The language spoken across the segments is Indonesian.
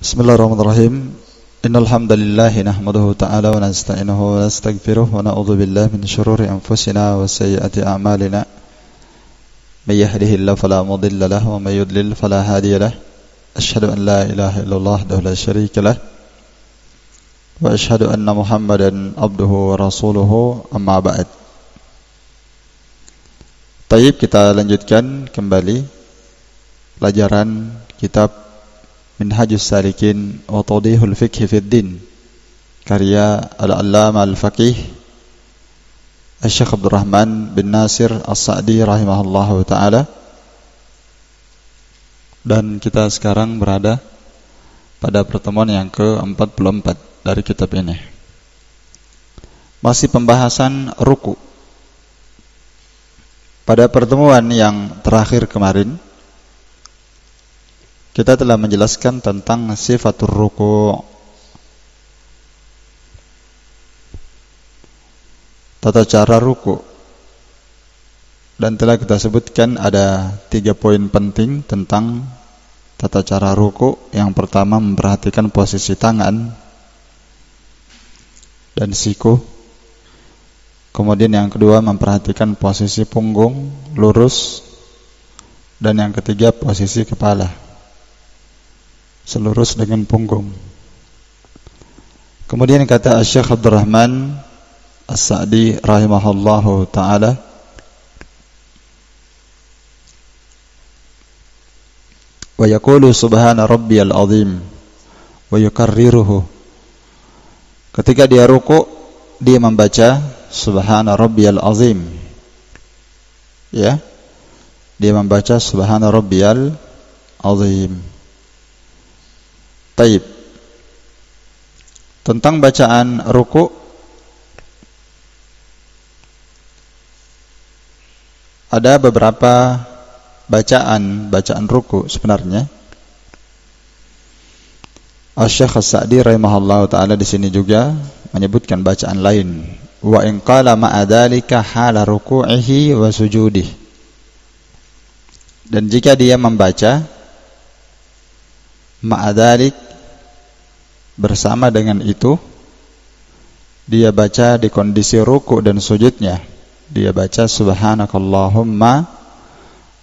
Bismillahirrahmanirrahim. Innal hamdalillah nahmaduhu ta'ala wa nasta'inuhu wa nastaghfiruh wa na'udzu billahi min shururi anfusina wa sayyiati a'malina. May yahdihillahu fala mudilla lahu wa may yudlil fala hadiya lahu. Asyhadu an la ilaha illallah wahdahu la syarika lah wa asyhadu anna Muhammadan abduhu wa rasuluhu, amma ba'd. Baik, kita lanjutkan kembali pelajaran kitab Minhajus Salikin wa Tawdihul Fiqh fid Din, karya Al-Allamah Al-Faqih Asy-Syaikh Abdurrahman bin Nasir As-Sa'di rahimahullahu ta'ala. Dan kita sekarang berada pada pertemuan yang ke-44 dari kitab ini. Masih pembahasan ruku. Pada pertemuan yang terakhir kemarin kita telah menjelaskan tentang sifatur ruku', tata cara ruku', dan telah kita sebutkan ada 3 poin penting tentang tata cara ruku'. Yang pertama, memperhatikan posisi tangan dan siku. Kemudian yang kedua, memperhatikan posisi punggung lurus. Dan yang ketiga, posisi kepala selurus dengan punggung. Kemudian kata Asy-Syaikh Abdurrahman As-Sa'di rahimahullahu ta'ala, wa yaqulu subhana rabbiyal azim wa yukarriruhu. Ketika dia ruku', dia membaca subhana rabbiyal azim, ya, dia membaca subhana rabbiyal azim. Taib. Tentang bacaan ruku', ada beberapa bacaan ruku' sebenarnya. Asy-Syaikh As-Sa'di rahimahullahu ta'ala di sini juga menyebutkan bacaan lain. Wa in qala ma'a dzalika hala ruku'ihi wa sujudih. Dan jika dia membaca ma'adalik, bersama dengan itu dia baca di kondisi ruku' dan sujudnya, dia baca subhanakallahumma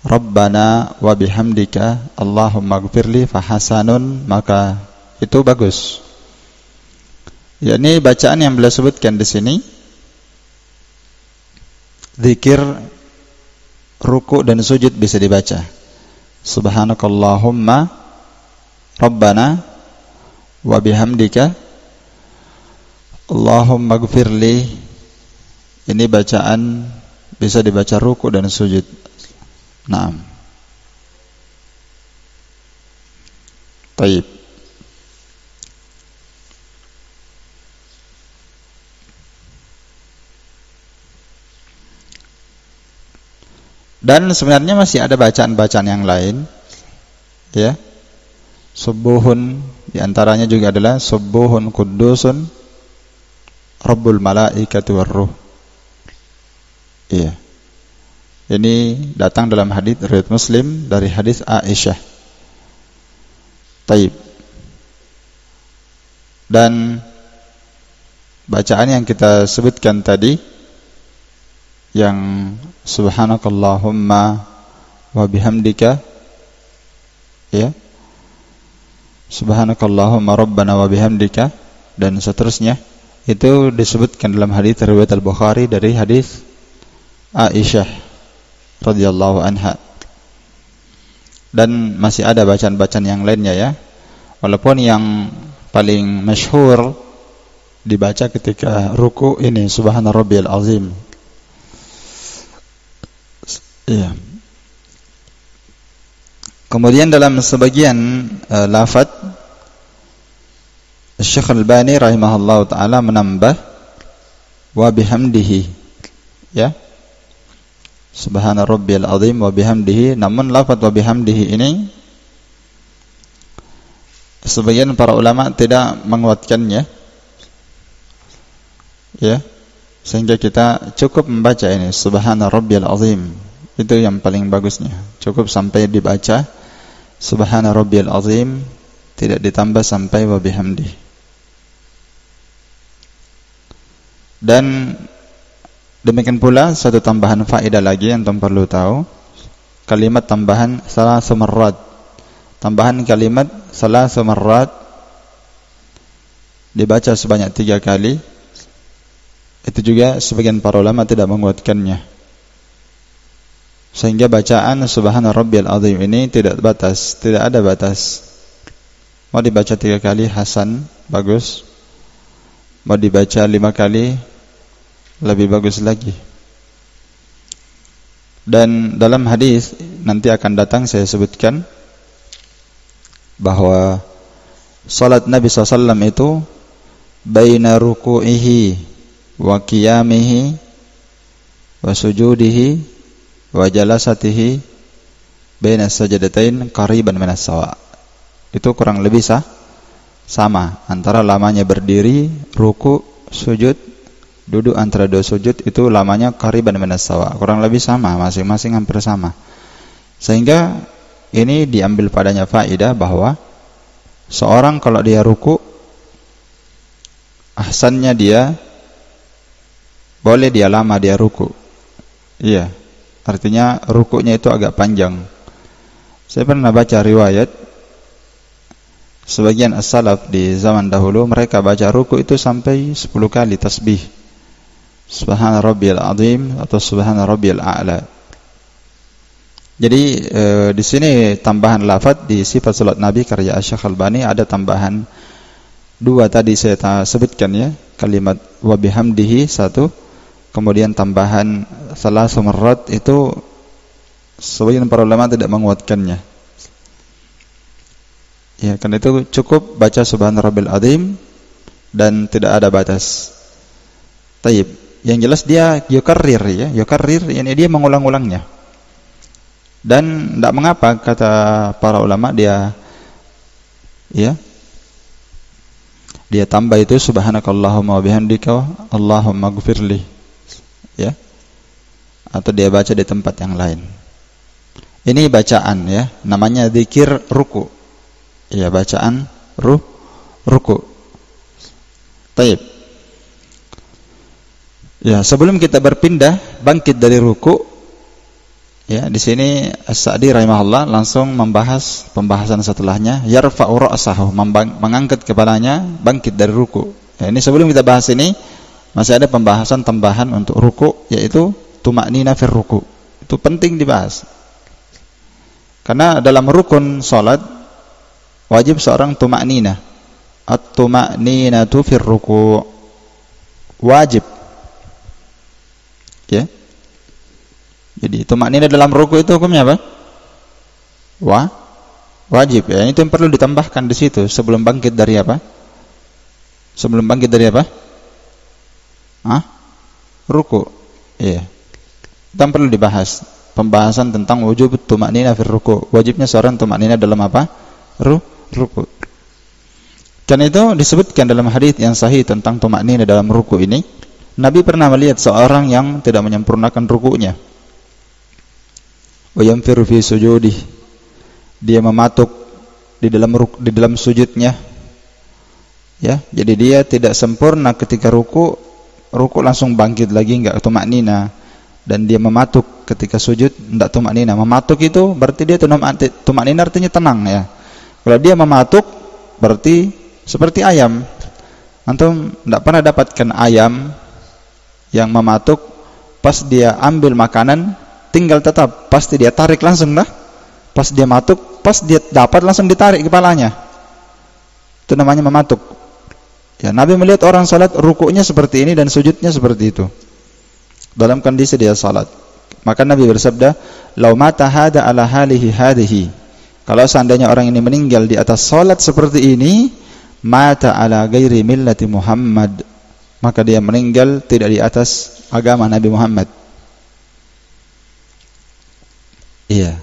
rabbana wa bihamdika allahumma gfirli fahasanun, maka itu bagus. Yakni bacaan yang beliau sebutkan di sini zikir ruku' dan sujud bisa dibaca subhanakallahumma rabbana wa bihamdika allahumma gfirli. Ini bacaan bisa dibaca ruku' dan sujud. Naam. Baik. Dan sebenarnya masih ada bacaan-bacaan yang lain, ya. Subuhun, diantaranya juga adalah subuhun kudusun rabbul malaikati warruh. Iya. Ini datang dalam hadis riwayat Muslim dari hadis Aisyah. Taib. Dan bacaan yang kita sebutkan tadi, yang subhanakallahumma wa bihamdika, ya, subhanakallahumma rabbana wa bihamdika, dan seterusnya, itu disebutkan dalam hadis riwayat Al-Bukhari dari hadis Aisyah radhiyallahu anha. Dan masih ada bacaan-bacaan yang lainnya, ya. Walaupun yang paling masyhur dibaca ketika ruku' ini subhana rabbiyal azim. Iya. Kemudian dalam sebagian lafaz Syekh Al-Albani rahimahullahu ta'ala menambah wa bihamdihi, ya, subhana rabbiyal azim wa bihamdihi. Namun lafaz wa bihamdihi ini sebagian para ulama tidak menguatkannya, ya, sehingga kita cukup membaca ini subhana rabbiyal azim. Itu yang paling bagusnya, cukup sampai dibaca subhana rabbiyal azim tidak ditambah sampai wa bihamdi. Dan demikian pula satu tambahan faedah lagi yang antum perlu tahu, kalimat tambahan salasu marrat. Tambahan kalimat salasu marrat dibaca sebanyak 3 kali. Itu juga sebagian para ulama tidak menguatkannya. Sehingga bacaan subhana rabbiyal azim ini tidak batas, tidak ada batas. Mau dibaca 3 kali hasan, bagus. Mau dibaca 5 kali, lebih bagus lagi. Dan dalam hadis nanti akan datang saya sebutkan bahwa salat Nabi SAW itu baina ruku'ihi wa qiyamihi wa sujudihi wa jalasatihi baina sajadatain qariban minas sawa. Itu kurang lebih sama antara lamanya berdiri, ruku, sujud, duduk antara 2 sujud, itu lamanya qariban minas sawa, kurang lebih sama, masing-masing hampir sama. Sehingga ini diambil padanya faedah bahwa seorang kalau dia ruku, ahsannya dia boleh dia lama dia ruku. Iya, artinya rukunya itu agak panjang. Saya pernah baca riwayat sebagian as-salaf di zaman dahulu, mereka baca ruku itu sampai 10 kali tasbih subhana rabbiyal azim atau subhana rabbiyal a'la. Jadi di sini tambahan lafaz di sifat salat Nabi karya Syekh Albani ada tambahan 2 tadi saya sebutkan ya, kalimat wa bihamdihi 1, kemudian tambahan salasu marrat itu sebagian para ulama tidak menguatkannya. Ya, karena itu cukup baca subhana rabbil azim dan tidak ada batas. Taib. Yang jelas dia yukarrir ya, yukarrir ini dia mengulang-ulangnya. Dan tidak mengapa kata para ulama dia tambah itu subhanakallahumma wa bihamdika Allahumma ighfirli, ya, atau dia baca di tempat yang lain. Ini bacaan ya, namanya zikir ruku. Ya, bacaan ruku. Taib. Ya, sebelum kita berpindah bangkit dari ruku, ya, di sini As-Sa'di rahimahullah langsung membahas pembahasan setelahnya, yarfa'u ra'sahu, mengangkat kepalanya bangkit dari ruku. Ya, ini sebelum kita bahas ini masih ada pembahasan tambahan untuk ruku, yaitu tuma'nina fir ruku. Itu penting dibahas. Karena dalam rukun salat wajib seorang tuma'nina. At-tuma'ninatu fir ruku. Wajib. Ya. Jadi tuma'nina dalam ruku itu hukumnya apa? Wajib ya. Itu yang perlu ditambahkan di situ sebelum bangkit dari apa? Sebelum bangkit dari apa? Ruku. Iya. Dan perlu dibahas pembahasan tentang wujub tuma'nina fir ruku. Wajibnya seorang tuma'nina dalam apa? Ruku. Dan itu disebutkan dalam hadis yang sahih tentang tuma'nina dalam ruku ini. Nabi pernah melihat seorang yang tidak menyempurnakan rukunya. Wa yanfiru fi sujudih. Dia mematuk di dalam sujudnya. Ya, jadi dia tidak sempurna ketika ruku langsung bangkit lagi, enggak tuma'nina. Dan dia mematuk ketika sujud, enggak tuma'nina. Mematuk itu berarti dia tuma'nina artinya tenang ya. Kalau dia mematuk berarti seperti ayam. Antum enggak pernah dapatkan ayam yang mematuk pas dia ambil makanan tinggal tetap, pasti dia tarik langsung dah. Pas dia matuk, pas dia dapat langsung ditarik kepalanya. Itu namanya mematuk. Ya, Nabi melihat orang salat rukuknya seperti ini dan sujudnya seperti itu. Dalam kondisi dia salat. Maka Nabi bersabda, "Lau mata hada ala halihi hadihi." Kalau seandainya orang ini meninggal di atas salat seperti ini, mata ala ghairi millati Muhammad, maka dia meninggal tidak di atas agama Nabi Muhammad. Iya.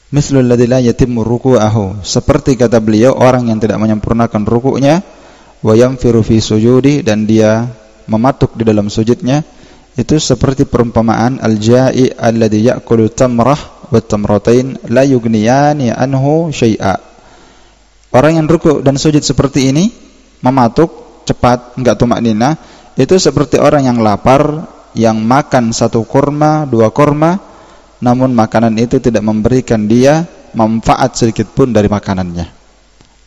Mislul ladzi la yatimmu ruku'ahu, seperti kata beliau orang yang tidak menyempurnakan rukuknya, wa yanfiru fi sujudi, dan dia mematuk di dalam sujudnya, itu seperti perumpamaan al-ja'i alladzi ya'kulu tamrah wa tamratain la yughniyani anhu syai'a. Orang yang ruku dan sujud seperti ini, mematuk, cepat, enggak tumakninah, itu seperti orang yang lapar, yang makan 1 kurma, 2 kurma, namun makanan itu tidak memberikan dia manfaat sedikit pun dari makanannya.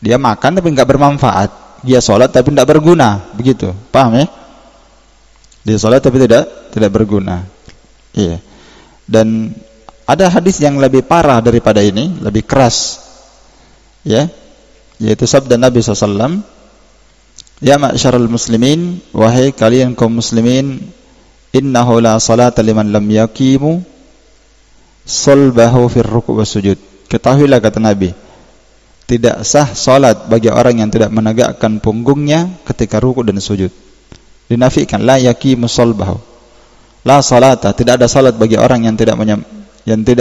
Dia makan tapi enggak bermanfaat. Dia sholat tapi tidak berguna, begitu. Paham ya? Dia sholat tapi tidak berguna. Iya. Dan ada hadis yang lebih parah daripada ini, lebih keras. Ya. Yaitu sabda Nabi SAW, ya ma'syarul muslimin, wahai kalian kaum muslimin, innahu la salata liman lam yaqimu salbahu fir ruku' was sujud. Ketahuilah, kata Nabi, tidak sah salat bagi orang yang tidak menegakkan punggungnya ketika ruku' dan sujud. Dinafikan, la yaqimu salbahu. La salata, tidak ada salat bagi orang yang tidak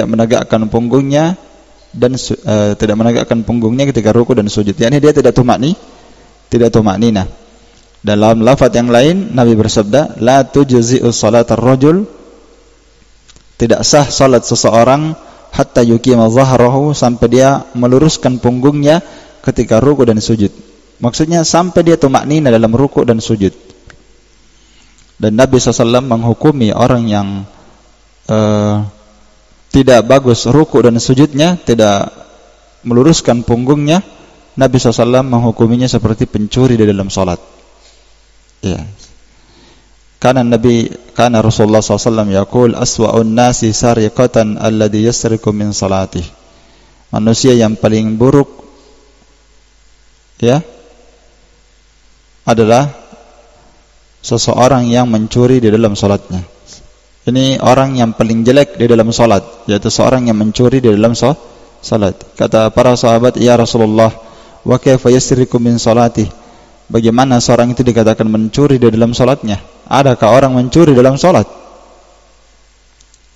menegakkan punggungnya dan tidak menegakkan punggungnya ketika ruku dan sujud. Yakni dia tidak tumakninah. Dalam lafaz yang lain Nabi bersabda, la tujzi'u salatar rajul, tidak sah salat seseorang hatta yuqima dhahrahu, sampai dia meluruskan punggungnya ketika ruku dan sujud. Maksudnya sampai dia tumakninah dalam ruku dan sujud. Dan Nabi SAW menghukumi orang yang tidak bagus ruku dan sujudnya, tidak meluruskan punggungnya, Nabi SAW menghukuminya seperti pencuri di dalam salat. Ya. Karena Rasulullah SAW yaqul aswa'un nasi sariqatan alladhi yasriqu min salatih. Manusia yang paling buruk ya adalah seseorang yang mencuri di dalam salatnya. Ini orang yang paling jelek di dalam salat, yaitu seorang yang mencuri di dalam salat. Kata para sahabat, ya Rasulullah, wa kaifa yasriqu min salatih? Bagaimana seorang itu dikatakan mencuri di dalam salatnya? Adakah orang mencuri dalam salat?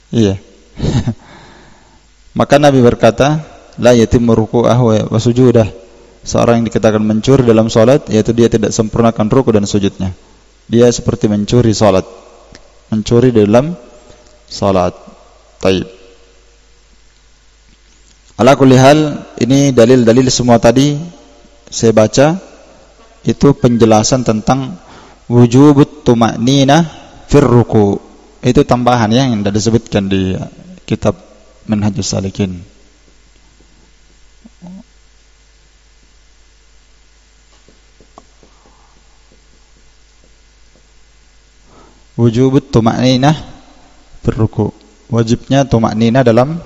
Iya. Maka Nabi berkata, la yatimmu ruku'ahu wa sujudah. Seorang yang dikatakan mencuri dalam salat, yaitu dia tidak sempurnakan ruku dan sujudnya. Dia seperti mencuri salat. Mencuri dalam salat. Taib. Ala kulli hal, ini dalil-dalil semua tadi saya baca, itu penjelasan tentang wujubut tumakninah fir ruku'. Itu tambahan ya yang sudah disebutkan di kitab Minhajus Salikin. Wujubut tumakninah fir ruku'. Wajibnya tumakninah dalam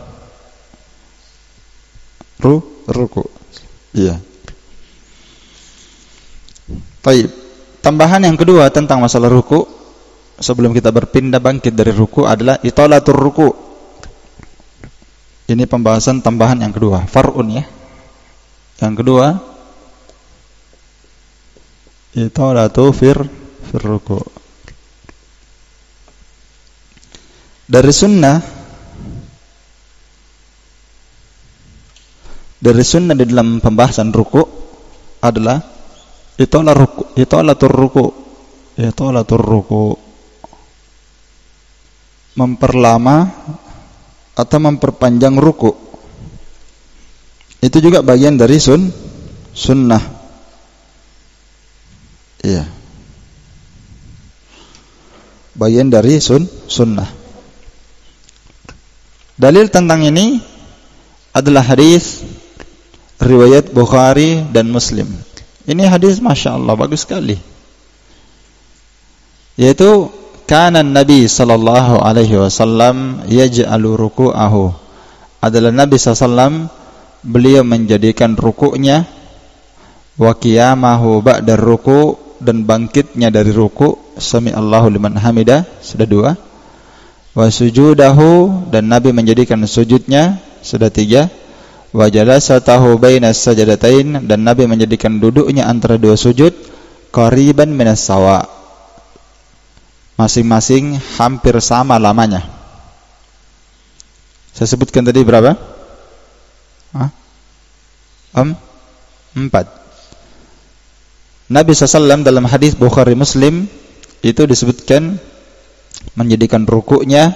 ruku'. Iya. Baik. Tambahan yang kedua tentang masalah ruku', sebelum kita berpindah bangkit dari ruku', adalah italatur ruku'. Ini pembahasan tambahan yang kedua, far'un ya. Yang kedua, italatu fir ruku'. Dari sunnah di dalam pembahasan ruku' adalah italatur ruku', memperlama atau memperpanjang ruku'. Itu juga bagian dari sunnah. Iya. Bagian dari sunnah. Dalil tentang ini adalah hadis riwayat Bukhari dan Muslim. Ini hadis Masya Allah bagus sekali. Yaitu kana Nabi sallallahu alaihi wasallam yaj'alu ruku'ahu. Adalah Nabi sallallahu beliau menjadikan ruku'nya wa qiyamahu ba'da ruku', dan bangkitnya dari ruku', sami Allahu liman hamidah, sudah 2. Wa sujudahu, dan Nabi menjadikan sujudnya, sudah 3. Wa jalasatahu bainas sajadatain, dan Nabi menjadikan duduknya antara 2 sujud, qariban minas sawa, masing-masing hampir sama lamanya. Saya sebutkan tadi berapa? 4. Nabi SAW dalam hadis Bukhari Muslim itu disebutkan menjadikan rukuknya,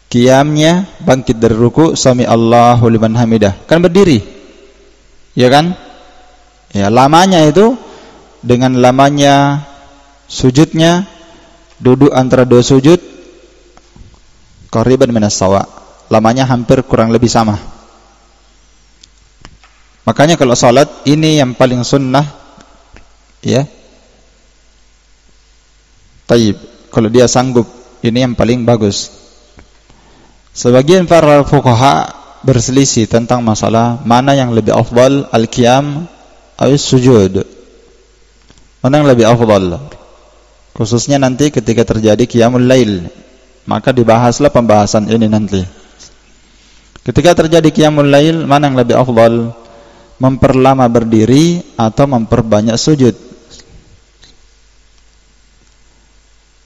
qiyamnya, bangkit dari ruku', sami Allahu liman hamidah, kan berdiri. Ya kan? Ya, lamanya itu dengan lamanya sujudnya, duduk antara dua sujud, qariban minas sawa. Lamanya hampir kurang lebih sama. Makanya kalau salat ini yang paling sunnah, ya. Taib, kalau dia sanggup, ini yang paling bagus. Sebagian para fuqaha berselisih tentang masalah mana yang lebih afdal, al-qiyam atau sujud. Mana yang lebih afdal? Khususnya nanti ketika terjadi qiyamul lail, maka dibahaslah pembahasan ini nanti. Ketika terjadi qiyamul lail, mana yang lebih afdal? Memperlama berdiri atau memperbanyak sujud?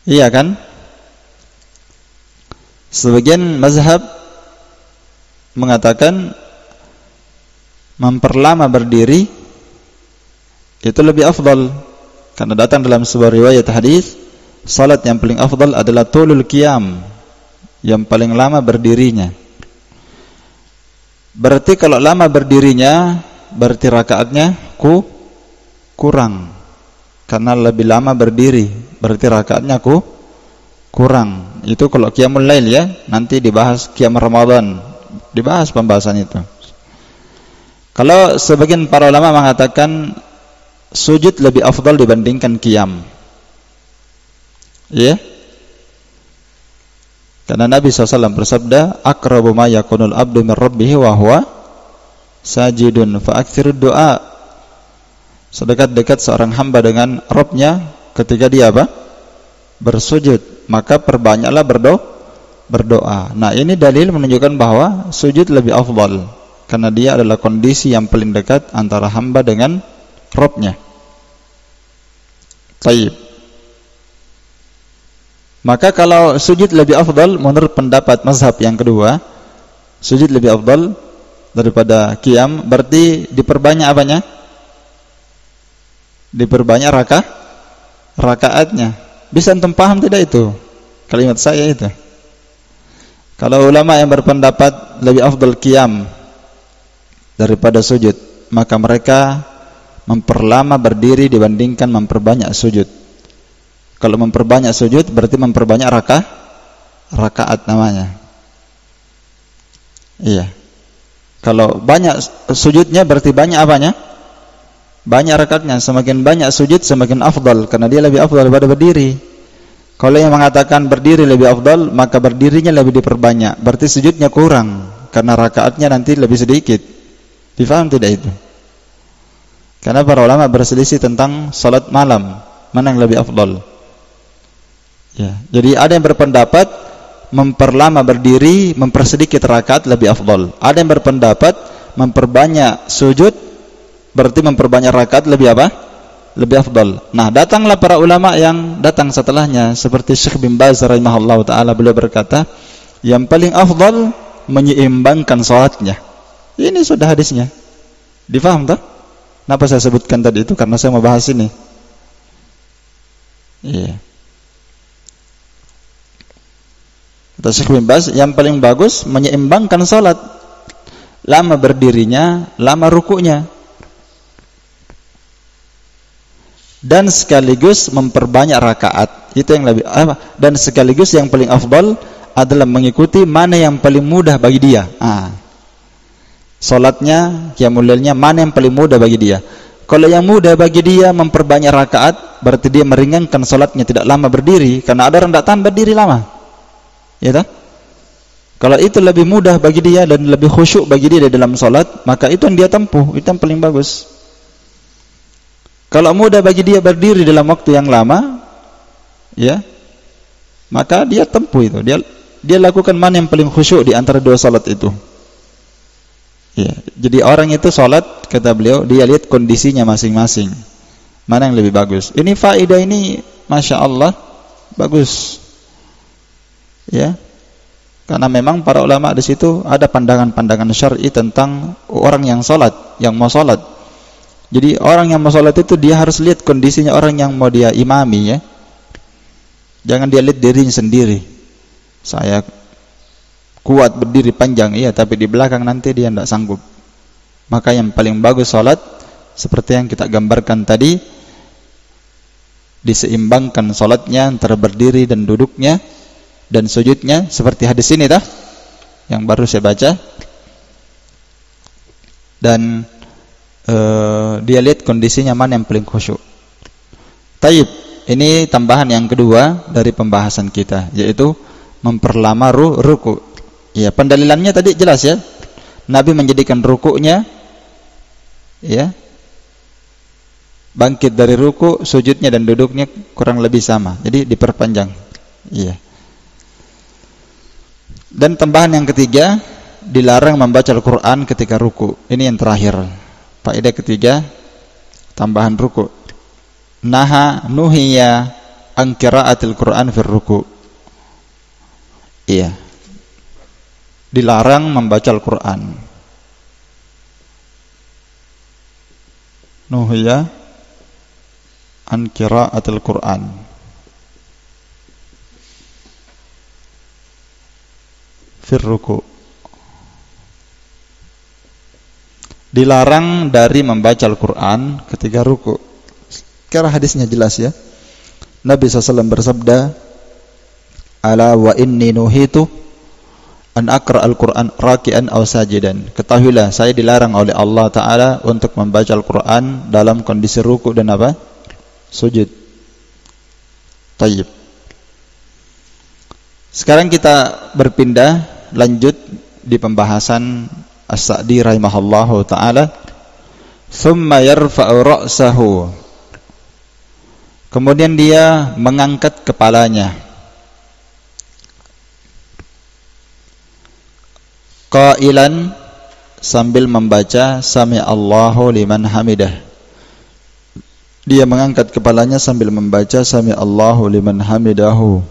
Iya kan? Sebagian mazhab mengatakan memperlama berdiri itu lebih afdal, karena datang dalam sebuah riwayat hadis, salat yang paling afdal adalah tulul qiyam, yang paling lama berdirinya. Berarti kalau lama berdirinya, berarti rakaatnya kurang, karena lebih lama berdiri, berarti rakaatnya kurang. Itu kalau qiyamul lail, ya. Nanti dibahas qiyam Ramadan, dibahas pembahasan itu. Kalau sebagian para ulama mengatakan sujud lebih afdal dibandingkan qiyam, ya. Karena Nabi SAW bersabda, aqrabu ma yakunul abdu min rabbih wa huwa sajidun fa'aktsirud du'a. Sedekat-dekat seorang hamba dengan Rabbnya ketika dia apa? Bersujud, maka perbanyaklah berdoa. Nah, ini dalil menunjukkan bahwa sujud lebih afdal, karena dia adalah kondisi yang paling dekat antara hamba dengan Rabbnya. Taib. Maka kalau sujud lebih afdal menurut pendapat mazhab yang kedua, sujud lebih afdal daripada qiyam, berarti diperbanyak apanya? Diperbanyak rakaatnya. Bisa antum paham tidak itu? Kalimat saya itu. Kalau ulama yang berpendapat lebih afdal qiyam daripada sujud, maka mereka memperlama berdiri dibandingkan memperbanyak sujud. Kalau memperbanyak sujud berarti memperbanyak rakaat namanya. Iya. Kalau banyak sujudnya berarti banyak apanya? Banyak rakaatnya. Semakin banyak sujud semakin afdal, karena dia lebih afdal daripada berdiri. Kalau yang mengatakan berdiri lebih afdal, maka berdirinya lebih diperbanyak, berarti sujudnya kurang, karena rakaatnya nanti lebih sedikit. Difaham tidak itu? Karena para ulama berselisih tentang salat malam, mana yang lebih afdal. Ya, jadi ada yang berpendapat memperlama berdiri, mempersedikit rakaat lebih afdal. Ada yang berpendapat memperbanyak sujud, berarti memperbanyak rakaat lebih apa? Lebih afdal. Nah, datanglah para ulama yang datang setelahnya, seperti Syekh bin Baz rahimahullah ta'ala, beliau berkata, yang paling afdal menyeimbangkan salatnya. Ini sudah hadisnya. Difaham tak? Kenapa saya sebutkan tadi itu? Karena saya mau bahas ini. Iya. Kata Syekh bin Baz, yang paling bagus menyeimbangkan salat, lama berdirinya, lama rukuknya, dan sekaligus memperbanyak rakaat. Itu yang lebih dan sekaligus yang paling afdal adalah mengikuti mana yang paling mudah bagi dia. Salatnya, qiyamul lailnya mana yang paling mudah bagi dia. Kalau yang mudah bagi dia memperbanyak rakaat, berarti dia meringankan salatnya, tidak lama berdiri, karena ada orang tidak tahan berdiri lama. Ya tak? Kalau itu lebih mudah bagi dia dan lebih khusyuk bagi dia di dalam salat, maka itu yang dia tempuh, itu yang paling bagus. Kalau mudah bagi dia berdiri dalam waktu yang lama, ya, maka dia tempuh itu. Dia lakukan mana yang paling khusyuk di antara dua salat itu. Ya, jadi orang itu salat, kata beliau, dia lihat kondisinya masing-masing, mana yang lebih bagus. Ini faedah ini, masya Allah, bagus. Ya, karena memang para ulama di situ ada pandangan-pandangan syar'i tentang orang yang salat, yang mau salat. Jadi orang yang mau salat itu dia harus lihat kondisinya orang yang mau dia imami, ya. Jangan dia lihat dirinya sendiri. Saya kuat berdiri panjang, iya, tapi di belakang nanti dia tidak sanggup. Maka yang paling bagus salat seperti yang kita gambarkan tadi, diseimbangkan salatnya antara berdiri dan duduknya dan sujudnya seperti hadis ini yang baru saya baca. Dan dia lihat kondisinya mana yang paling khusyuk. Taib, ini tambahan yang kedua dari pembahasan kita, yaitu memperlama ruku. Ya, pendalilannya tadi jelas ya. Nabi menjadikan rukuknya ya, bangkit dari ruku, sujudnya dan duduknya kurang lebih sama. Jadi diperpanjang. Iya. Dan tambahan yang ketiga, dilarang membaca Al-Qur'an ketika ruku. Ini yang terakhir. Faedah ketiga, tambahan ruku. Nuhiya an qiraatil Qur'an fir ruku. Iya. Dilarang membaca Al-Qur'an. Nuhiya an qiraatil Qur'an. Fir ruku. Dilarang dari membaca Al-Qur'an ketika ruku. Karena hadisnya jelas ya. Nabi SAW bersabda, "Ala wa inni nuhitu an aqra al-Qur'an raki'an aw sajidan." Ketahuilah, saya dilarang oleh Allah Ta'ala untuk membaca Al-Qur'an dalam kondisi ruku dan apa? Sujud. Tayyib. Sekarang kita berpindah lanjut di pembahasan As-Sa'di rahimahullahu ta'ala. Thumma yarfa'u ra'sahu. Kemudian dia mengangkat kepalanya. Qailan, sambil membaca Sami Allahu liman hamidah. Dia mengangkat kepalanya sambil membaca Sami Allahu liman hamidahu.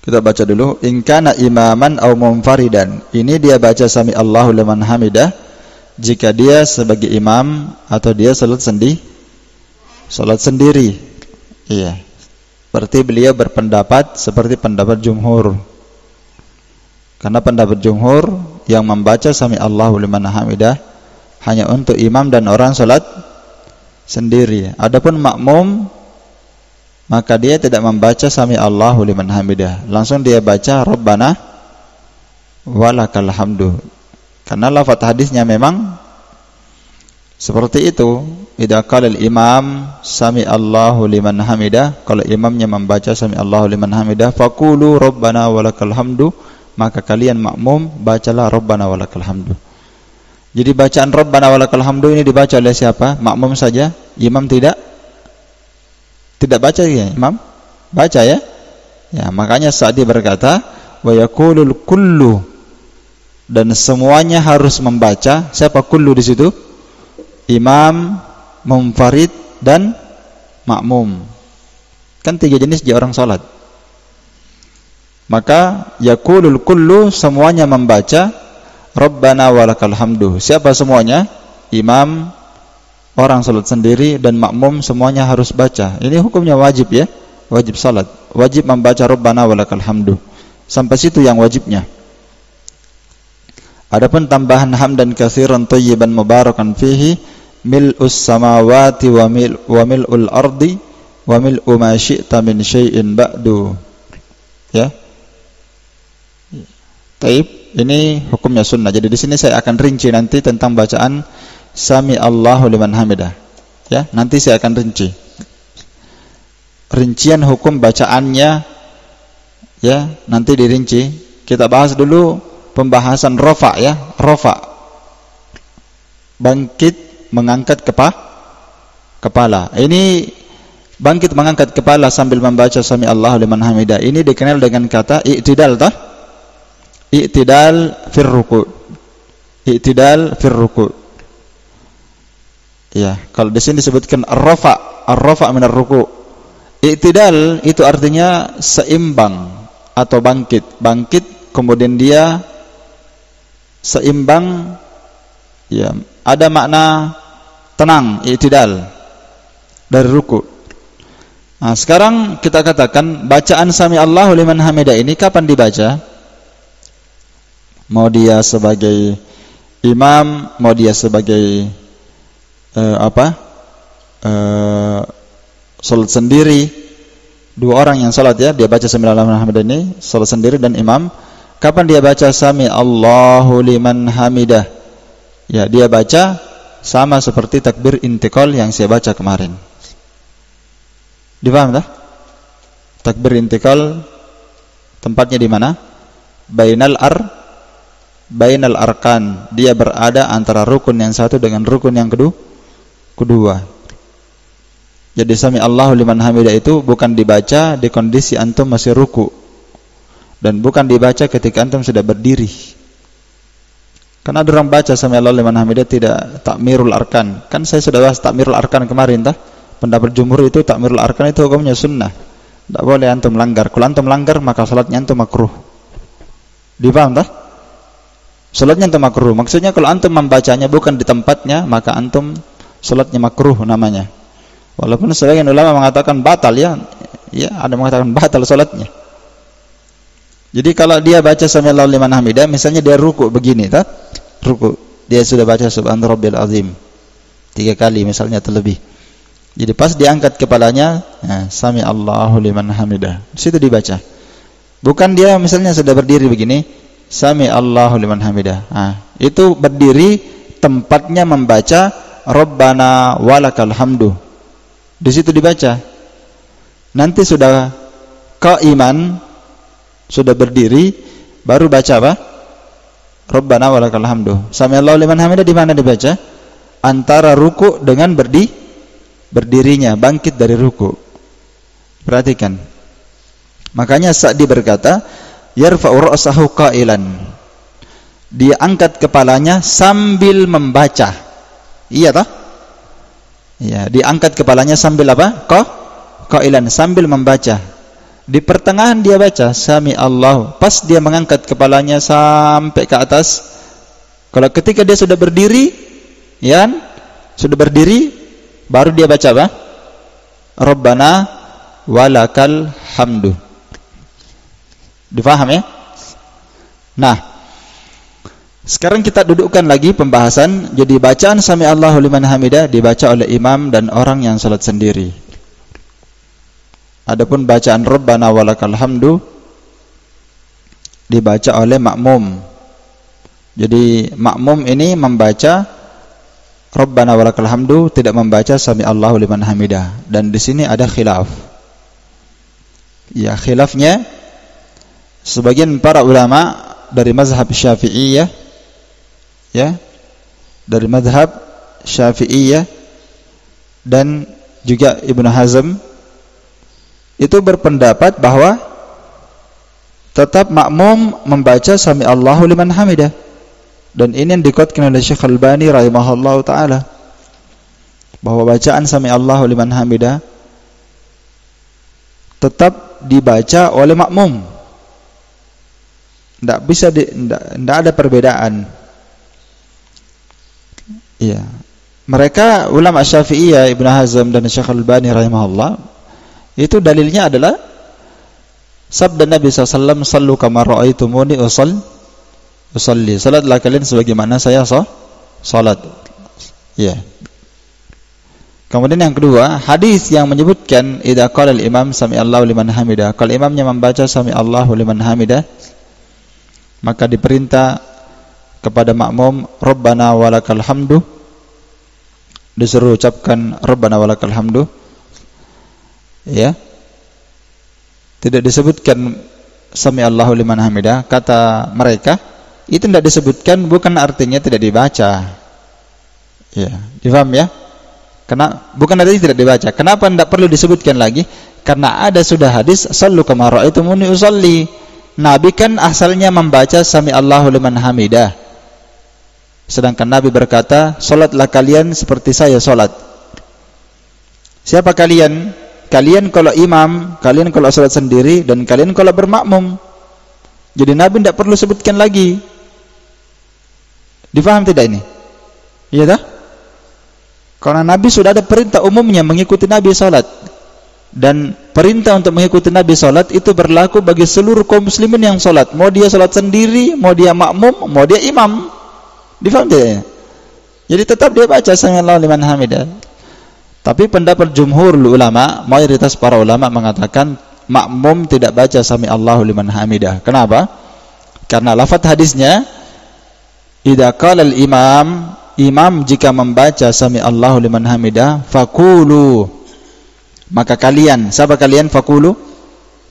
Kita baca dulu. In kana imaman aw munfaridan. Ini dia baca Sami Allahu liman hamidah jika dia sebagai imam atau dia salat sendiri. Iya. Berarti beliau berpendapat seperti pendapat jumhur. Karena pendapat jumhur yang membaca Sami Allahu liman hamidah hanya untuk imam dan orang salat sendiri. Adapun makmum, maka dia tidak membaca Sami Allahu liman hamidah, langsung dia baca Rabbana walakal hamdu. Karena lafaz hadisnya memang seperti itu. Idza qala al-imam Sami Allahu liman hamidah, kalau imamnya membaca Sami Allahu liman hamidah, faqulu Rabbana walakal hamdu, maka kalian makmum bacalah Rabbana walakal hamdu. Jadi bacaan Rabbana walakal hamdu ini dibaca oleh siapa? Makmum saja, imam tidak baca ya, imam baca ya. Ya, makanya Sa'di berkata wa yaqulul kullu, dan semuanya harus membaca. Siapa kullu di situ? Imam, munfarid dan makmum. Kan 3 jenis di orang salat. Maka yaqulul kullu, semuanya membaca Rabbana walakal hamdu. Siapa semuanya? Imam, orang salat sendiri dan makmum semuanya harus baca. Ini hukumnya wajib ya, wajib salat, wajib membaca Rabbana walakal hamdu. Sampai situ yang wajibnya. Adapun tambahan hamdan katsiran thayyiban mubarakan fihi mil'us samawati wa mil'ul ardi wa mil'u ma syi'ta min syai'in ba'du. Ya. Taib, ini hukumnya sunnah. Jadi di sini saya akan rinci nanti tentang bacaan Sami Allahu liman hamidah. Ya, nanti saya akan rinci. Rincian hukum bacaannya ya, nanti dirinci. Kita bahas dulu pembahasan rafa ya, rafa. Bangkit mengangkat kepala. Ini bangkit mengangkat kepala sambil membaca Sami Allahu liman hamidah. Ini dikenal dengan kata i'tidal tah? I'tidal fir ruku'. I'tidal fir ruku'. Ya, kalau di sini disebutkan ar-rafa min ar-ruku'. I'tidal itu artinya seimbang atau bangkit. Bangkit kemudian dia seimbang, ya, ada makna tenang, i'tidal dari ruku'. Nah, sekarang kita katakan bacaan Sami Allahu liman hamidah ini kapan dibaca? Mau dia sebagai imam, mau dia sebagai salat sendiri. Dua orang yang salat ya, dia baca Sami Allahu liman hamidah ini, salat sendiri dan imam. Kapan dia baca Sami Allahu liman hamidah? Ya, dia baca sama seperti takbir intikal yang saya baca kemarin. Dipaham tak? Takbir intikal tempatnya di mana? Bainal arkan. Dia berada antara rukun yang satu dengan rukun yang kedua. Jadi Sami Allahu liman hamidah itu bukan dibaca di kondisi antum masih ruku, dan bukan dibaca ketika antum sudah berdiri. Karena ada orang baca Sami Allahu liman hamidah tidak takmirul arkan. Kan saya sudah bahas takmirul arkan kemarin tak? Pendapat jumhur itu takmirul arkan itu hukumnya sunnah. Tidak boleh antum langgar. Kalau antum langgar maka salatnya antum makruh. Dipaham tak? Salatnya antum makruh. Maksudnya kalau antum membacanya bukan di tempatnya, maka antum salatnya makruh namanya. Walaupun sebagian ulama mengatakan batal ya. Ya, ada mengatakan batal salatnya. Jadi kalau dia baca Sami Allahu liman hamidah, misalnya dia ruku begini tak? Ruku. Dia sudah baca subhana rabbil azim 3 kali misalnya atau lebih. Jadi pas diangkat kepalanya, Sami Allahu liman hamidah. Di situ dibaca. Bukan dia misalnya sudah berdiri begini, Sami Allahu liman hamidah. Itu berdiri tempatnya membaca Rabbana walakal hamdu. Di situ dibaca. Nanti sudah qaiman, sudah berdiri, baru baca apa? Rabbana walakal hamdu. Sami Allahu liman hamidah di mana dibaca? Antara ruku dengan berdirinya, bangkit dari ruku. Perhatikan. Makanya Sa'di berkata, yarfa'u ra'sahu qailan. Dia angkat kepalanya sambil membaca. Iya toh? Iya, diangkat kepalanya sambil apa? Qailan, sambil membaca. Di pertengahan dia baca Sami Allahu. Pas dia mengangkat kepalanya sampai ke atas. Kalau ketika dia sudah berdiri, ya, sudah berdiri, baru dia baca apa? Rabbana walakal hamdu. Difaham ya? Nah, sekarang kita dudukkan lagi pembahasan. Jadi bacaan Sami Allahu liman hamidah dibaca oleh imam dan orang yang salat sendiri. Adapun bacaan Rabbana walakal hamdu dibaca oleh makmum. Jadi makmum ini membaca Rabbana walakal hamdu, tidak membaca Sami Allahu liman hamidah. Dan di sini ada khilaf. Ya, khilafnya sebagian para ulama dari mazhab Syafi'iyah, ya, dari mazhab Syafi'iyah dan juga Ibnu Hazm itu berpendapat bahwa tetap makmum membaca Sami Allahu liman hamidah. Dan ini yang dikuatkan oleh Syekh Al-Albani rahimahullahu taala, bahwa bacaan Sami Allahu liman hamidah tetap dibaca oleh makmum. Tidak ada perbedaan. Iya. Mereka ulama Syafi'iyah, Ibnu Hazm dan Syekh Al-Albani rahimahullah, itu dalilnya adalah sabda Nabi SAW, sallu kama ra'aitumuni usalli. Salatlah kalian sebagaimana saya salat. Ya. Kemudian yang kedua, hadis yang menyebutkan idza qala al-imam sami Allahu liman hamidah. Kalau imamnya membaca sami Allahu liman hamidah, maka diperintah kepada makmum Rabbana walakal hamdu. Disuruh ucapkan Rabbana walakal hamdu. Ya. Tidak disebutkan sami Allahu liman hamidah. Kata mereka, itu tidak disebutkan bukan artinya tidak dibaca. Ya, difaham ya? Bukan artinya tidak dibaca. Kenapa tidak perlu disebutkan lagi? Karena ada sudah hadis sallu kama ra'aitumuni usalli. Nabi kan asalnya membaca sami Allahu liman hamidah. Sedangkan Nabi berkata, salatlah kalian seperti saya salat. Siapa kalian? Kalian kalau imam, kalian kalau salat sendiri, dan kalian kalau bermakmum. Jadi Nabi tidak perlu sebutkan lagi. Difaham tidak ini? Iya tak? Karena Nabi sudah ada perintah umumnya mengikuti Nabi salat. Dan perintah untuk mengikuti Nabi salat itu berlaku bagi seluruh kaum muslimin yang salat. Mau dia salat sendiri, mau dia makmum, mau dia imam. Difaham tidak? Jadi tetap dia baca sami'allahu liman hamidah. Tapi pendapat jumhur ulama, mayoritas para ulama mengatakan makmum tidak baca sami'allahu liman hamidah. Kenapa? Karena lafaz hadisnya idza qala al-imam, imam jika membaca sami'allahu liman hamidah, faqulu, maka kalian, siapa kalian? Faqulu,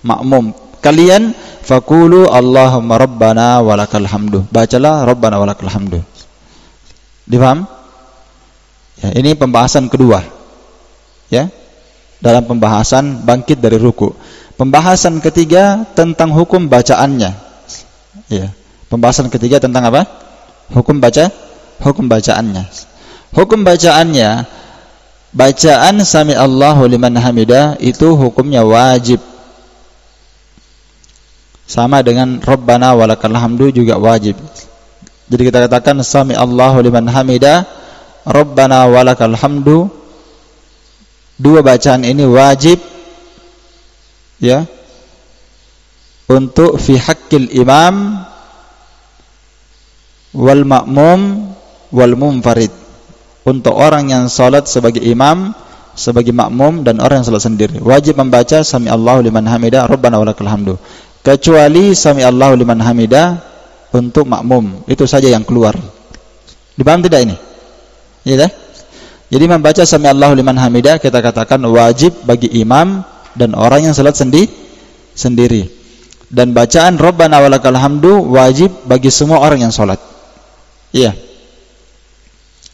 makmum. Kalian faqulu Allahumma rabbana walakal hamdu. Bacalah rabbana walakal hamdu. Dipaham? Ya, ini pembahasan kedua. Ya. Dalam pembahasan bangkit dari ruku. Pembahasan ketiga tentang hukum bacaannya. Ya. Pembahasan ketiga tentang apa? Hukum bacaannya. Hukum bacaannya, bacaan sami'allahu liman hamidah itu hukumnya wajib. Sama dengan rabbana walakal hamdu juga wajib. Jadi kita katakan sami'allahu liman hamidah, rabbana walakal hamdu. Dua bacaan ini wajib ya untuk fi haqqil imam wal ma'mum wal munfarid. Untuk orang yang salat sebagai imam, sebagai makmum, dan orang yang salat sendiri wajib membaca sami'allahu liman hamidah rabbana walakal hamdu. Kecuali sami'allahu liman hamidah untuk makmum, itu saja yang keluar. Dipaham tidak ini? Iya dah? Jadi membaca sami'allahu liman hamidah kita katakan wajib bagi imam dan orang yang salat sendiri. Dan bacaan rabbana walakal hamdu wajib bagi semua orang yang salat. Iya.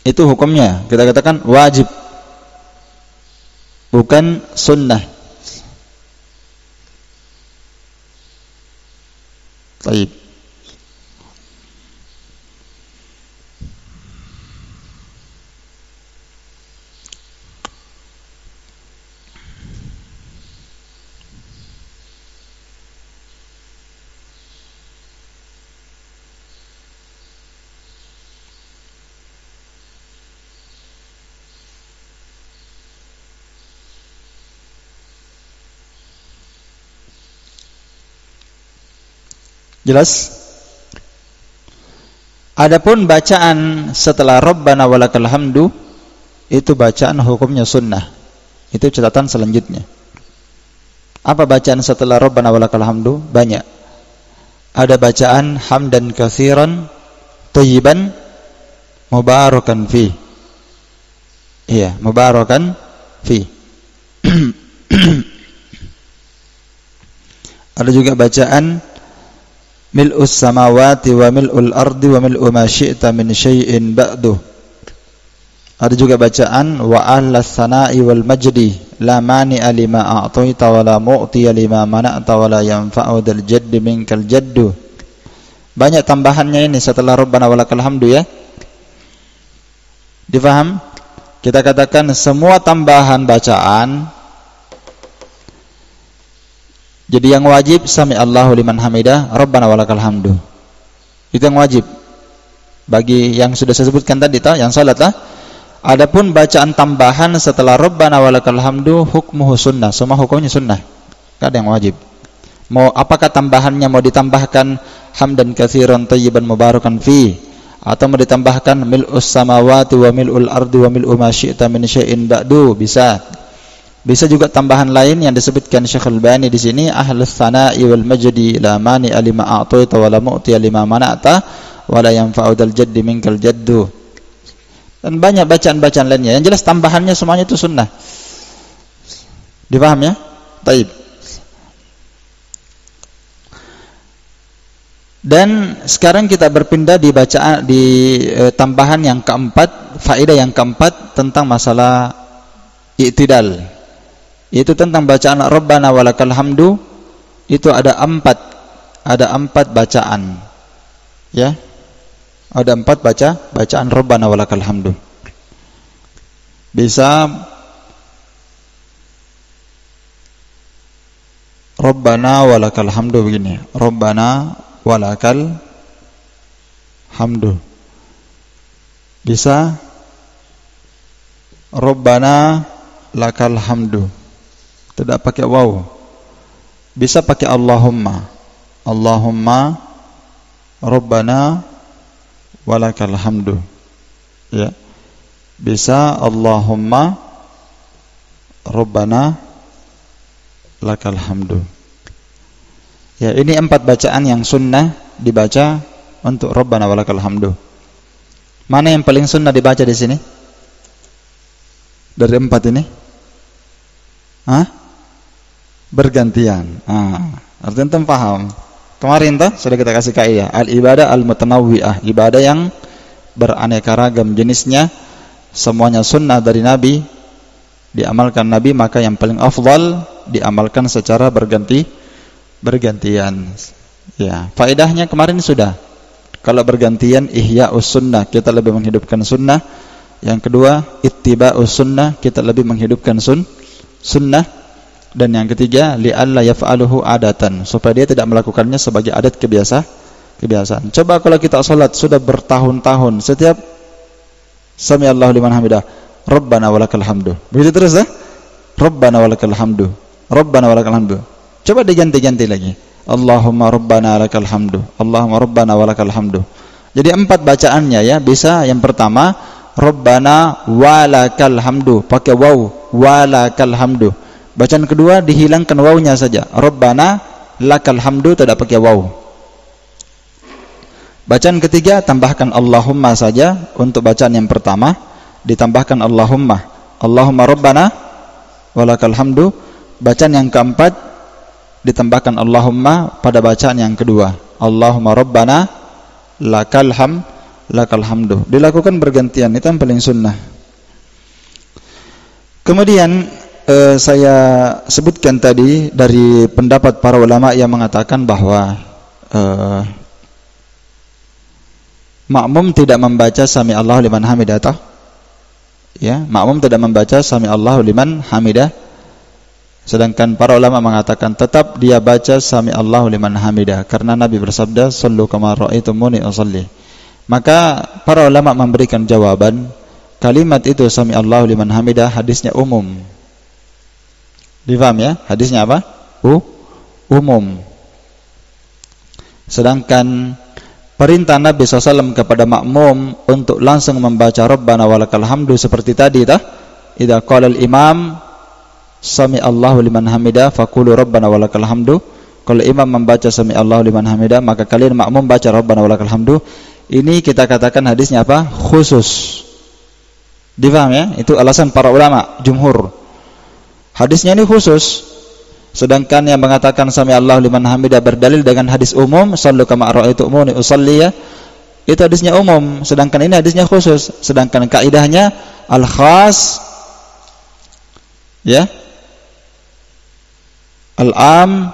Itu hukumnya, kita katakan wajib, bukan sunnah. Baik. Jelas? Adapun bacaan setelah rabbana walakal hamdu itu bacaan hukumnya sunnah. Itu catatan selanjutnya. Apa bacaan setelah rabbana walakal hamdu? Banyak. Ada bacaan hamdan katsiran thayyiban mubarakan fi. Iya, mubarakan fi. Ada juga bacaan mil'us samawati wa mil'ul ardi wa mil'u ma syi'ta min syai'in ba'du. Ada juga bacaan wa ahlas sana'i wal majdi la mani'a lima a'taita wa la mu'tiya lima mana'ta wa la yanfa'u dzal jaddi minkal jaddu. Banyak tambahannya ini setelah rabbana walakal hamdu ya. Difaham? Kita katakan semua tambahan bacaan jadi yang wajib sami'allahu liman hamidah rabbana walakal hamdu. Itu yang wajib bagi yang sudah saya sebutkan tadi yang salat lah. Adapun bacaan tambahan setelah rabbana walakal hamdu hukmuhu sunnah. Semua hukumnya sunnah. Enggak ada yang wajib. Mau apakah tambahannya mau ditambahkan hamdan katsiran thayyiban mubarakan fi, atau mau ditambahkan mil'us samawati wa mil'ul ardi wa mil'u ma syi'ta min syai'in ba'du, bisa. Bisa juga tambahan lain yang disebutkan Syekh Al-Albani di sini, ahlus sana'i wal majdi la mani'a lima a'taita wa la mu'tiya lima mana'ta wa la yanfa'u dzal jaddi minkal jaddu. Dan banyak bacaan-bacaan lainnya. Yang jelas tambahannya semuanya itu sunnah. Dipaham ya? Baik. Dan sekarang kita berpindah di bacaan tambahan yang keempat, faedah yang keempat tentang masalah i'tidal. Itu tentang bacaan rabbana walakal hamdu. Itu ada empat bacaan ya, ada empat bacaan rabbana walakal hamdu. Bisa rabbana walakal hamdu begini, rabbana walakal hamdu. Bisa rabbana lakal hamdu. tidak pakai waw. Bisa pakai Allahumma. Allahumma Rabbana walakal hamdu. Ya. Bisa Allahumma Rabbana lakal hamdu. Ya, ini 4 bacaan yang sunnah dibaca untuk Rabbana walakal hamdu. Mana yang paling sunnah dibaca di sini? Dari 4 ini? Bergantian. Artinya antum paham. Kemarin tuh sudah kita kasih kaidah al-ibadah al-mutanawwi'ah, ibadah yang beraneka ragam jenisnya, semuanya sunnah dari Nabi, diamalkan Nabi, maka yang paling afdal diamalkan secara bergantian. Ya, faedahnya kemarin sudah. Kalau bergantian ihya'us sunnah, kita lebih menghidupkan sunnah. Yang kedua, ittiba'us sunnah, kita lebih menghidupkan sunnah. Dan yang ketiga, li'alla yaf'aluhu adatan, supaya dia tidak melakukannya sebagai adat kebiasaan. Coba kalau kita salat sudah bertahun-tahun, setiap sami Allahu liman hamidah, Rabbana walakal hamdu. Begitu terus Rabbana walakal hamdu. Rabbana walakal hamdu. Coba diganti-ganti lagi. Allahumma Rabbana lakal hamdu. Allahumma Rabbana walakal hamdu. Jadi 4 bacaannya ya, bisa yang pertama Rabbana walakal hamdu, pakai waw, walakal hamdu. Bacaan kedua dihilangkan wawnya saja. Rabbana lakal hamdu, tidak pakai waw. Bacaan ketiga tambahkan Allahumma saja. Untuk bacaan yang pertama ditambahkan Allahumma. Allahumma Rabbana walakal hamdu. Bacaan yang keempat ditambahkan Allahumma pada bacaan yang kedua. Allahumma Rabbana lakal hamdu. Dilakukan bergantian, itu yang paling sunnah. Kemudian saya sebutkan tadi dari pendapat para ulama yang mengatakan bahwa makmum tidak membaca sami Allahu liman hamidah. Ya, makmum tidak membaca sami Allahu liman hamidah. Sedangkan para ulama mengatakan tetap dia baca sami Allahu liman hamidah, karena Nabi bersabda sallu kama ra'aitumuni usalli. Maka para ulama memberikan jawaban, kalimat itu sami Allahu liman hamidah hadisnya umum. Difaham ya? Hadisnya apa? Umum. Sedangkan perintah Nabi SAW kepada makmum untuk langsung membaca Rabbana walakal hamdu seperti tadi idza qala al-imam sami Allahu liman hamidah faqulu Rabbana walakal hamdu. Kalau imam membaca sami Allahu liman hamidah, maka kalian makmum baca Rabbana walakal hamdu. Ini kita katakan hadisnya apa? Khusus. Difaham ya? Itu alasan para ulama jumhur. Hadisnya ini khusus. Sedangkan yang mengatakan sami Allahu liman hamidah berdalil dengan hadis umum, sallu kama ra'aitumuni usalli, ya, itu hadisnya umum. Sedangkan ini hadisnya khusus. Sedangkan kaidahnya al-khas, ya, al-am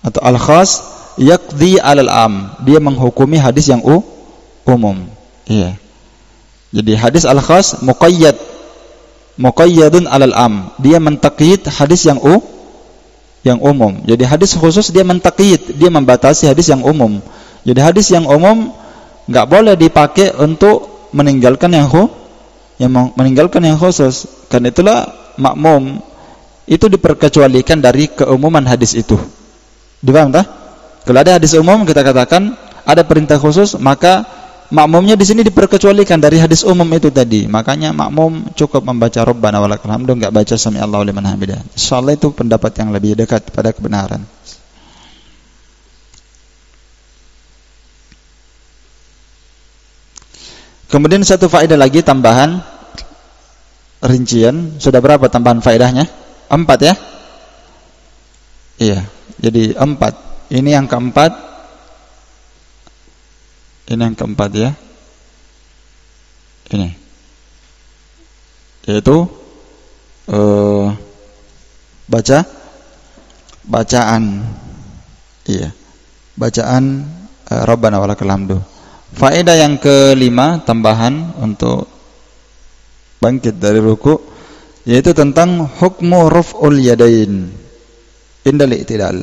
atau al-khas yaqdi al-am, dia menghukumi hadis yang umum. Iya. Jadi hadis al-khas muqayyadun alal am, dia mentakyid hadis yang umum. Jadi hadis khusus dia mentakyid, dia membatasi hadis yang umum. Jadi hadis yang umum enggak boleh dipakai untuk meninggalkan yang khusus. Karena itulah makmum itu diperkecualikan dari keumuman hadis itu. Dipaham tak? Kalau ada hadis umum kita katakan ada perintah khusus, maka makmumnya di sini diperkecualikan dari hadis umum itu tadi. Makanya makmum cukup membaca Rabbana walakal hamdu, enggak baca sami Allahu liman hamidah. Insyaallah itu pendapat yang lebih dekat pada kebenaran. Kemudian satu faedah lagi tambahan rincian. Sudah berapa tambahan faedahnya? 4 ya? Iya. Jadi 4. Ini yang keempat. Ini yang keempat ya. Ini. Yaitu bacaan. Iya. Bacaan Rabbana walakal hamdu. Faedah yang kelima tambahan untuk bangkit dari ruku, yaitu tentang hukmu raf'ul yadain indal i'tidal.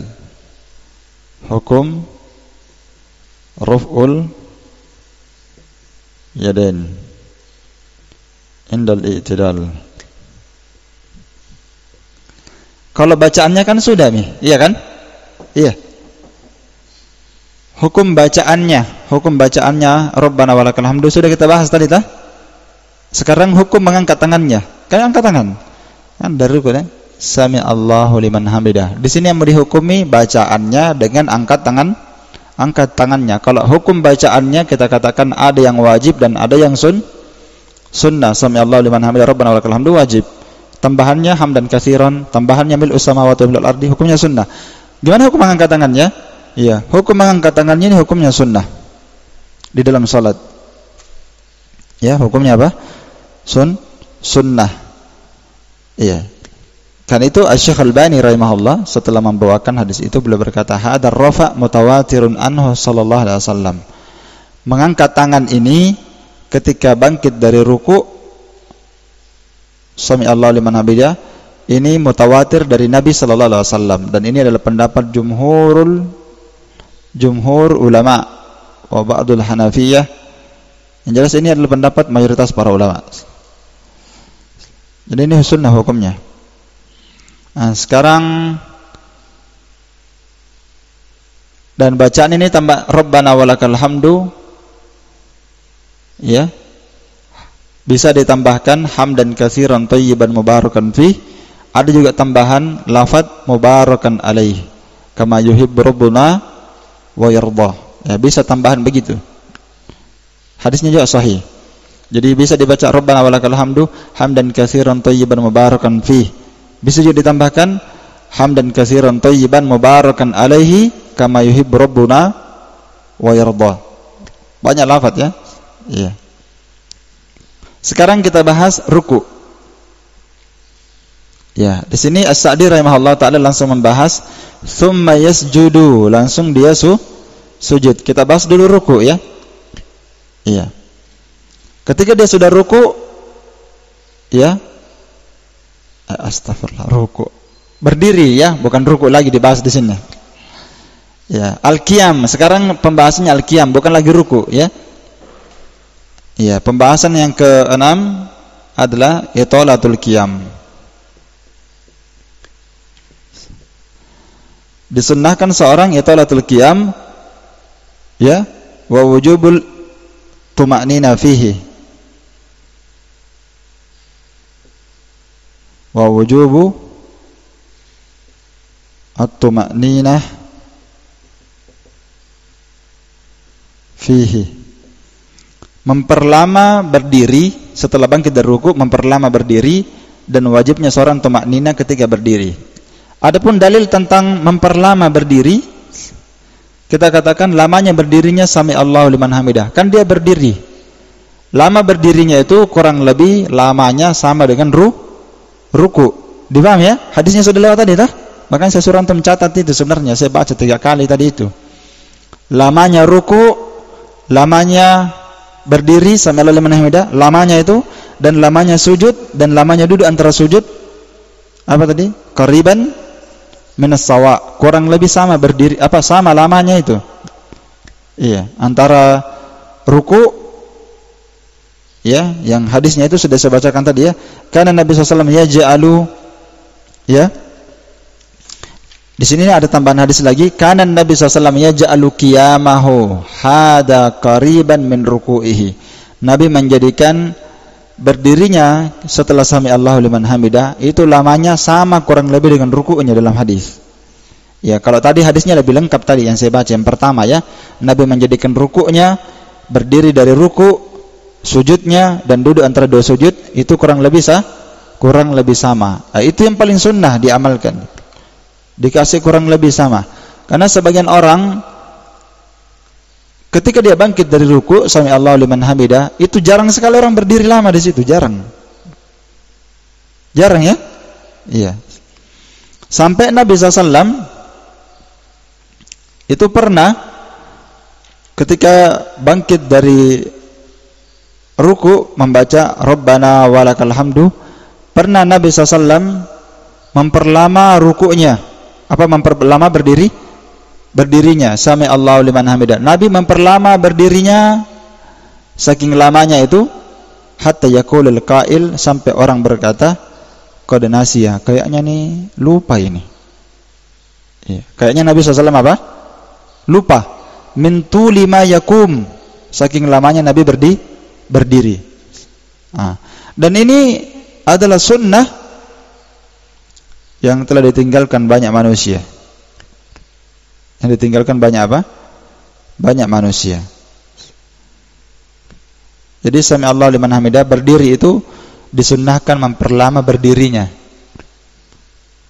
Hukum raf'ul yadain indal i'tidal. Kalau bacaannya kan sudah nih, iya kan? Iya. Hukum bacaannya Rabbana walakal hamdu sudah kita bahas tadi tah? Sekarang hukum mengangkat tangannya. Kan angkat tangan. Kan dari rukuk kan? Sami Allahu liman hamidah. Di sini yang mau dihukumi bacaannya dengan angkat tangannya. Kalau hukum bacaannya kita katakan ada yang wajib dan ada yang sunnah. Sami Allahu liman hamidah Rabbana walakal hamdu wajib. Tambahannya hamdan katsiran, tambahannya mil'us samawati wal ardi, hukumnya sunnah. Gimana hukum mengangkat tangannya? Iya, hukum mengangkat tangannya ini hukumnya sunnah di dalam salat. Ya, hukumnya apa? Sunnah. Iya. Karena itu Asy-Syaikh Al-Albani rahimahullah setelah membawakan hadis itu beliau berkata, "Hadzal rafa' mutawatirun anhu sallallahu alaihi wasallam." Mengangkat tangan ini ketika bangkit dari ruku, Sami Allahu liman hamidah, ini mutawatir dari Nabi sallallahu alaihi wasallam, dan ini adalah pendapat jumhur ulama wa ba'dul Hanafiyah. Yang jelas ini adalah pendapat mayoritas para ulama. Jadi ini sunnah hukumnya. Nah, sekarang dan bacaan ini tambah Rabbana walakal hamdu, ya, bisa ditambahkan hamdan katsiran thayyiban mubarakan fih. Ada juga tambahan lafaz mubarakan alaih kama yuhibbu rabbuna wa yardah. Ya, bisa tambahan begitu. Hadisnya juga sahih. Jadi bisa dibaca Rabbana walakal hamdu hamdan katsiran thayyiban mubarakan fih. Bisa juga ditambahkan hamdan katsiran thayyiban mubarakan alaihi kama yuhibbu rabbuna wa yardah. Banyak lafaz ya. Iya. Sekarang kita bahas ruku. Ya, di sini As-Sa'di rahimahullah taala langsung membahas tsumma yasjudu, langsung dia sujud. Kita bahas dulu ruku ya. Iya. Ketika dia sudah ruku, ya, astagfirullah, ruku. Berdiri ya, bukan ruku lagi dibahas di sini. Ya, al-qiyam. Sekarang pembahasannya al-qiyam, bukan lagi ruku ya. Iya, pembahasan yang ke-6 adalah italatul qiyam. Disunnahkan seorang italatul qiyam, ya, wa wujubul tuma'nina fihi. Wa wujubu at-tuma'ninah fihi. Memperlama berdiri setelah bangkit dari ruku, memperlama berdiri, dan wajibnya seorang tuma'ninah ketika berdiri. Adapun dalil tentang memperlama berdiri, kita katakan lamanya berdirinya sami Allahu liman hamidah. Kan dia berdiri. Lama berdirinya itu kurang lebih lamanya sama dengan ruku. Dipaham ya? Hadisnya sudah lewat tadi tah? Makanya saya suruh antum catat itu sebenarnya. Saya baca 3 kali tadi itu. Lamanya ruku, lamanya berdiri sami Allahu liman hamidah, lamanya itu, dan lamanya sujud, dan lamanya duduk antara sujud. Apa tadi? Qariban minas sawa. Kurang lebih sama berdiri, apa sama lamanya itu. Iya, antara ruku, ya, yang hadisnya itu sudah saya bacakan tadi ya. Karena Nabi SAW yaj'alu, ya. Di sini ada tambahan hadis lagi. Karena Nabi SAW yaj'alu qiyamahu hada qariban min ruku'ihi. Nabi menjadikan berdirinya setelah sami Allahu liman hamidah itu lamanya sama kurang lebih dengan ruku'nya dalam hadis. Ya, kalau tadi hadisnya lebih lengkap tadi yang saya baca yang pertama ya. Nabi menjadikan ruku'nya, berdiri dari ruku', sujudnya, dan duduk antara 2 sujud itu kurang lebih sama. Nah, itu yang paling sunnah diamalkan. Dikasih kurang lebih sama. Karena sebagian orang ketika dia bangkit dari ruku, sami Allahu liman hamidah, itu jarang sekali orang berdiri lama di situ, jarang ya. Iya. Sampai Nabi SAW itu pernah ketika bangkit dari ruku membaca Rabbana walakal hamdu, pernah Nabi SAW memperlama ruku'nya, apa memperlama berdirinya sami Allahu liman hamidah. Nabi memperlama berdirinya saking lamanya itu hatta yaqulul qail, sampai orang berkata qad nasiya, kayaknya nih lupa ini. Ya, kayaknya Nabi SAW apa? Lupa. Min tuli ma yakum, saking lamanya Nabi berdiri. Dan ini adalah sunnah yang telah ditinggalkan banyak manusia. Yang ditinggalkan banyak apa? Banyak manusia. Jadi sami Allahu liman hamidah, berdiri itu disunnahkan memperlama berdirinya.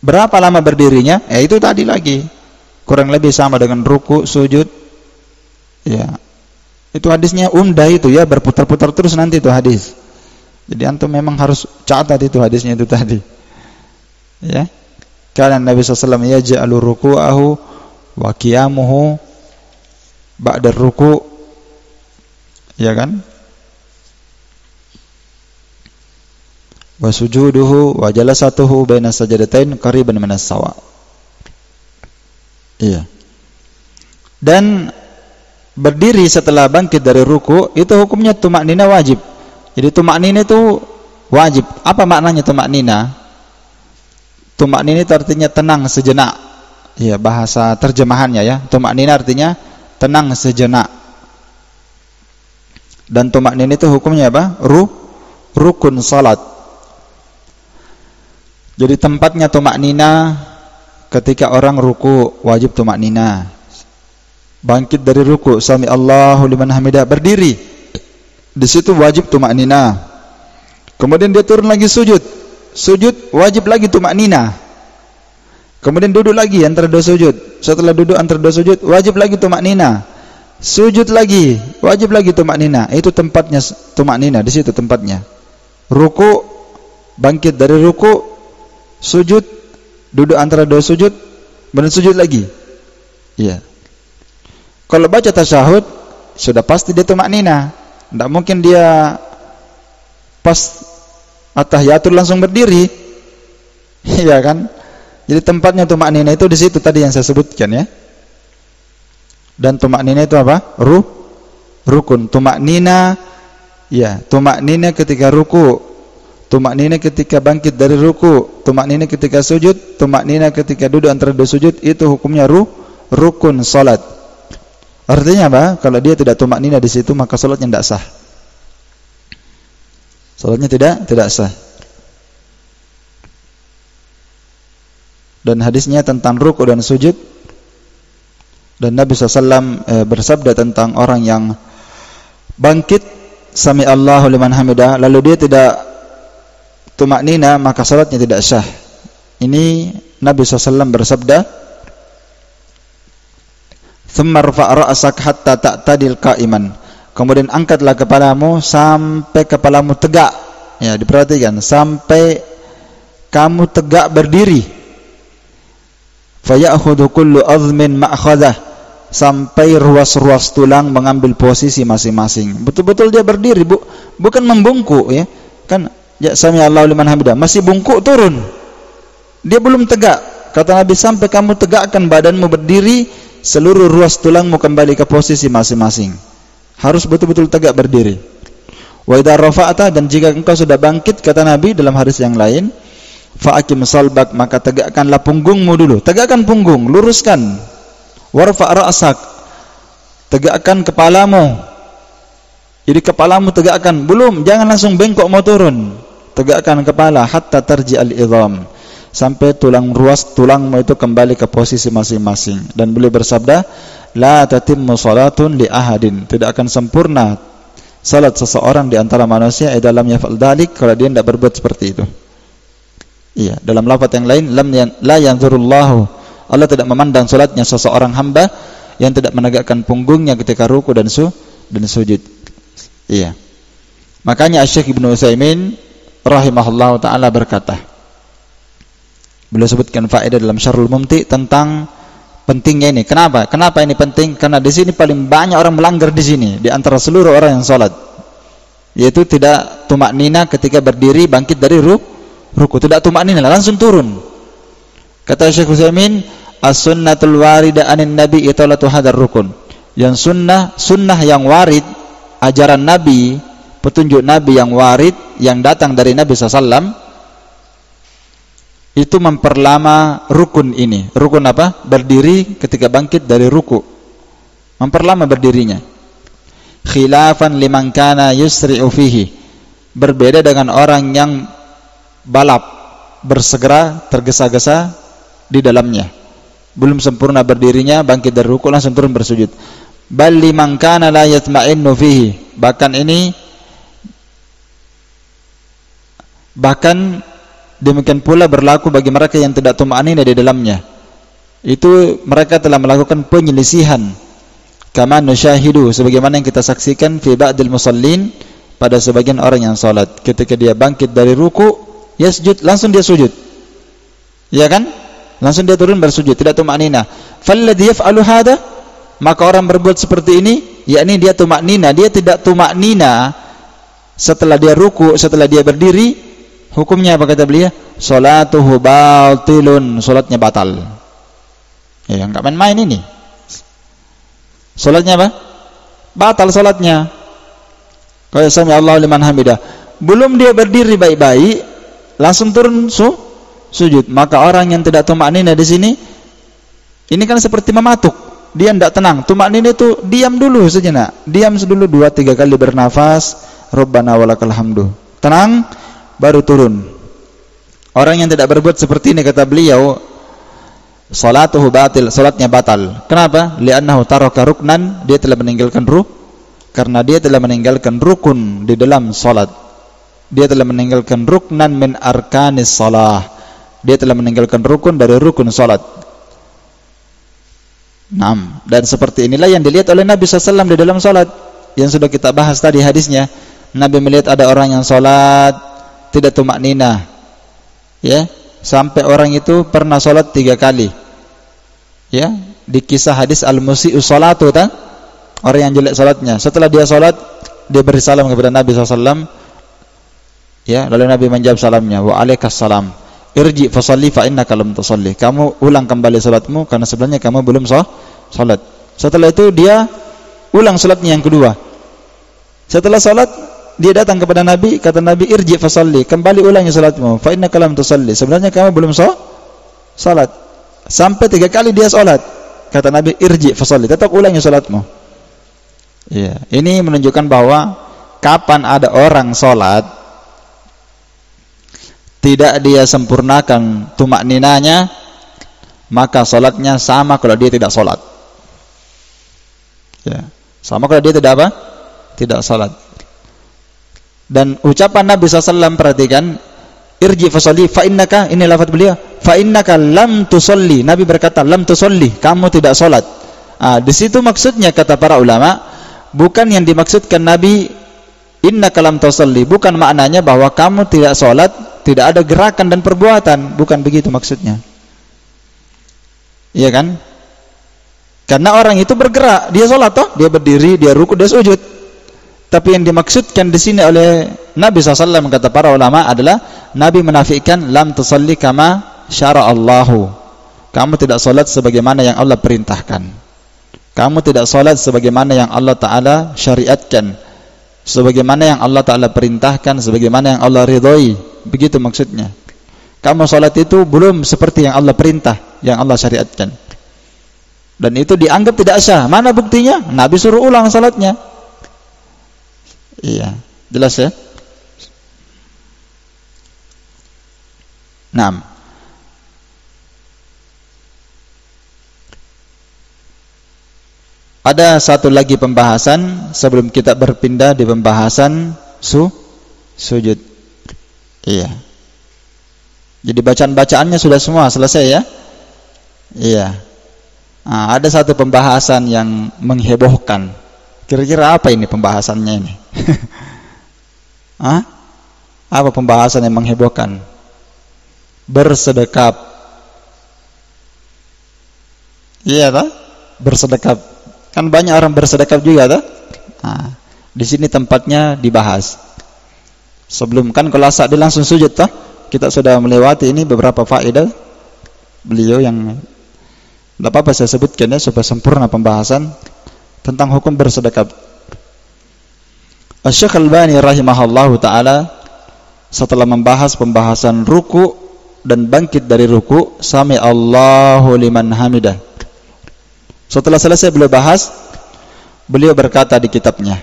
Berapa lama berdirinya? Itu tadi lagi. Kurang lebih sama dengan ruku, sujud. Ya. Itu hadisnya umdah itu ya, berputar-putar terus nanti itu hadis. Jadi antum memang harus catat itu hadisnya itu tadi. Ya. Karena Nabi SAW yaj'alu ruku'ahu wa qiyamuhu ba'da ruku'. Ya kan? Wa sujuduhu wa jalasatuhu baina sajadatain qariban minas sawa. Iya. Dan berdiri setelah bangkit dari ruku itu hukumnya tumaknina wajib. Jadi tumaknina itu wajib. Apa maknanya tumaknina? Tumaknina itu artinya tenang sejenak. Ya, bahasa terjemahannya ya. Tumaknina artinya tenang sejenak. Dan tumaknina itu hukumnya apa? Rukun salat. Jadi tempatnya tumaknina ketika orang ruku, wajib tumaknina. Bangkit dari ruku, sami Allahu liman hamidah, berdiri. Di situ wajib tumaknina. Kemudian dia turun lagi sujud. Sujud wajib lagi tumaknina. Kemudian duduk lagi antara dua sujud. Setelah duduk antara dua sujud, wajib lagi tumaknina. Sujud lagi, wajib lagi tumaknina. Itu tempatnya tumaknina, di situ tempatnya. Ruku, bangkit dari ruku, sujud, duduk antara dua sujud, kemudian sujud lagi. Iya. Kalau baca tasyahud, sudah pasti dia tumaknina. Tidak mungkin dia pas at-tahiyatul langsung berdiri. Iya kan? Jadi tempatnya tumaknina itu di situ tadi yang saya sebutkan ya. Dan tumaknina itu apa? Rukun. Tumaknina, ya, tumaknina ketika ruku, tumaknina ketika bangkit dari ruku, tumaknina ketika sujud, tumaknina ketika duduk antara dua sujud, itu hukumnya rukun salat. Artinya apa? Kalau dia tidak tumaknina di situ, maka salatnya tidak sah. Salatnya tidak sah. Dan hadisnya tentang ruku dan sujud. Dan Nabi SAW bersabda tentang orang yang bangkit sami Allahu liman hamidah, lalu dia tidak tumaknina, maka salatnya tidak sah. Ini Nabi SAW bersabda, "Tsumma rfa' ra'sak hatta ta'tadil qa'iman." Kemudian angkatlah kepalamu sampai kepalamu tegak. Ya, diperhatikan, sampai kamu tegak berdiri. Fa ya'khudhu kullu 'azmin ma'khadah, sampai ruas-ruas tulang mengambil posisi masing-masing. Betul-betul dia berdiri, bukan membungkuk ya. Kan ya sami Allahu liman hamidah, masih bungkuk turun. Dia belum tegak. Kata Nabi, sampai kamu tegakkan badanmu berdiri, seluruh ruas tulangmu kembali ke posisi masing-masing. Harus betul-betul tegak berdiri. Wa idza rafa'ta, dan jika engkau sudah bangkit, kata Nabi dalam hadis yang lain, fa'akim salbak, maka tegakkanlah punggungmu dulu. Tegakkan punggung, luruskan. Warfa' ra'sak, tegakkan kepalamu. Jadi kepalamu tegakkan, belum, jangan langsung bengkok mau turun. Tegakkan kepala hatta tarji'al idham, sampai ruas tulangmu itu kembali ke posisi masing-masing. Dan beliau bersabda, la tatimmu salatun li ahadin, tidak akan sempurna salat seseorang di antara manusia dalam yaf'al dzalik, kalau dia tidak berbuat seperti itu. Iya, dalam lafaz yang lain, la yanzurullahu, Allah tidak memandang salatnya seseorang hamba yang tidak menegakkan punggungnya ketika ruku dan sujud. Iya. Makanya Syekh Ibnu Utsaimin rahimahullahu taala berkata, beliau sebutkan faedah dalam Syarhul Mumti tentang pentingnya ini. Kenapa? Kenapa ini penting? Karena di sini paling banyak orang melanggar di sini di antara seluruh orang yang salat. Yaitu tidak tumaknina ketika berdiri bangkit dari ruku, tidak tumaknina, langsung turun. Kata Syekh Utsaimin, as-sunnatul waridah anin nabi italatu hadar rukun. Yang sunnah yang warid, ajaran Nabi, petunjuk Nabi yang warid, yang datang dari Nabi SAW, itu memperlama rukun ini. Rukun apa? Berdiri ketika bangkit dari ruku. Memperlama berdirinya. Khilafan liman kana yusri'u fihi. Berbeda dengan orang yang balap, bersegera, tergesa-gesa di dalamnya. Belum sempurna berdirinya, bangkit dari ruku langsung turun bersujud. Bal liman kana la yatma'innu fihi. Bahkan demikian pula berlaku bagi mereka yang tidak tuma'nina di dalamnya. Itu mereka telah melakukan penyelisihan. Kama nusyahidu, sebagaimana yang kita saksikan fi ba'dil musallin, pada sebagian orang yang salat, ketika dia bangkit dari ruku, yasjud, langsung dia sujud. Ya kan? Langsung dia turun bersujud, tidak tuma'nina. Falladhi yaf'alu hadha, maka orang berbuat seperti ini, yakni dia tuma'nina, dia tidak tuma'nina setelah dia ruku, setelah dia berdiri. Hukumnya apa kata beliau? Salatuhu batilun, salatnya batal. Ya, enggak main-main ini. Salatnya apa? Batal salatnya. Qala sami Allahu liman hamidah. Belum dia berdiri baik-baik, langsung turun sujud. Maka orang yang tidak tumaknina di sini, ini kan seperti mematuk. Dia tidak tenang. Tumaknina itu diam dulu sejenak. Diam dulu 2-3 kali bernafas. Rabbana walakal hamdu. Tenang, baru turun. Orang yang tidak berbuat seperti ini kata beliau, salatuhu batil, salatnya batal. Kenapa? Li'annahu taraka ruknan, dia telah meninggalkan karena dia telah meninggalkan rukun di dalam salat. Dia telah meninggalkan ruknan min arkanis salah. Dia telah meninggalkan rukun dari rukun salat. Naam, dan seperti inilah yang dilihat oleh Nabi SAW di dalam salat yang sudah kita bahas tadi hadisnya. Nabi melihat ada orang yang salat tidak tumaknina, ya, sampai orang itu pernah salat 3 kali, ya, di kisah hadis al-musi'u salatu, orang yang jelek salatnya. Setelah dia salat, dia beri salam kepada Nabi SAW, ya, lalu Nabi menjawab salamnya, wa alaikas salam, irji fasalli fa innaka lam tusalli. Kamu ulang kembali salatmu karena sebenarnya kamu belum salat. Setelah itu dia ulang salatnya yang kedua. Setelah salat dia datang kepada Nabi, kata Nabi, irji fasalli, kembali ulangi salatmu, fa innaka lam tusalli, sebenarnya kamu belum salat. Sampai 3 kali dia salat, kata Nabi, irji fasalli, tetap ulangi salatmu. Ya, ini menunjukkan bahwa kapan ada orang salat tidak dia sempurnakan tumakninanya, maka salatnya sama kalau dia tidak salat. Ya, sama kalau dia tidak apa? Tidak salat. Dan ucapan Nabi SAW, perhatikan, irji fasalli fa innaka, ini lafaz beliau, fa innaka lam tusalli. Nabi berkata lam tusalli, kamu tidak salat. Di situ maksudnya kata para ulama, bukan yang dimaksudkan Nabi innaka lam tusalli, bukan maknanya bahwa kamu tidak salat, tidak ada gerakan dan perbuatan, bukan begitu maksudnya. Iya kan? Karena orang itu bergerak, dia salat toh, dia berdiri, dia ruku, dia sujud. Tapi yang dimaksudkan di sini oleh Nabi SAW, kata para ulama, adalah Nabi menafikan lam tusalli kama syara'allahu. Kamu tidak salat sebagaimana yang Allah perintahkan. Kamu tidak salat sebagaimana yang Allah Ta'ala syariatkan, sebagaimana yang Allah Ta'ala perintahkan, sebagaimana yang Allah ridhoi. Begitu maksudnya. Kamu salat itu belum seperti yang Allah perintah, yang Allah syariatkan. Dan itu dianggap tidak sah. Mana buktinya? Nabi suruh ulang salatnya. Iya, jelas ya? Naam. Ada satu lagi pembahasan sebelum kita berpindah di pembahasan sujud. Iya. Jadi bacaan-bacaannya sudah semua selesai ya? Iya. Ada satu pembahasan yang menghebohkan. Kira-kira apa ini pembahasannya ini? Apa pembahasan yang menghebohkan? Bersedekap. Iya tak? Bersedekap. Kan banyak orang bersedekap juga tak? Di sini tempatnya dibahas. Sebelum kan kalau saat dia langsung sujud tak? Kita sudah melewati ini beberapa faedah beliau yang tidak apa-apa saya sebutkan ya supaya sempurna pembahasan tentang hukum bersedekap. Asy-Syaikh Al-Albani rahimahullahu taala setelah membahas pembahasan ruku dan bangkit dari ruku, sami Allahu liman hamidah. Setelah selesai beliau bahas, beliau berkata di kitabnya,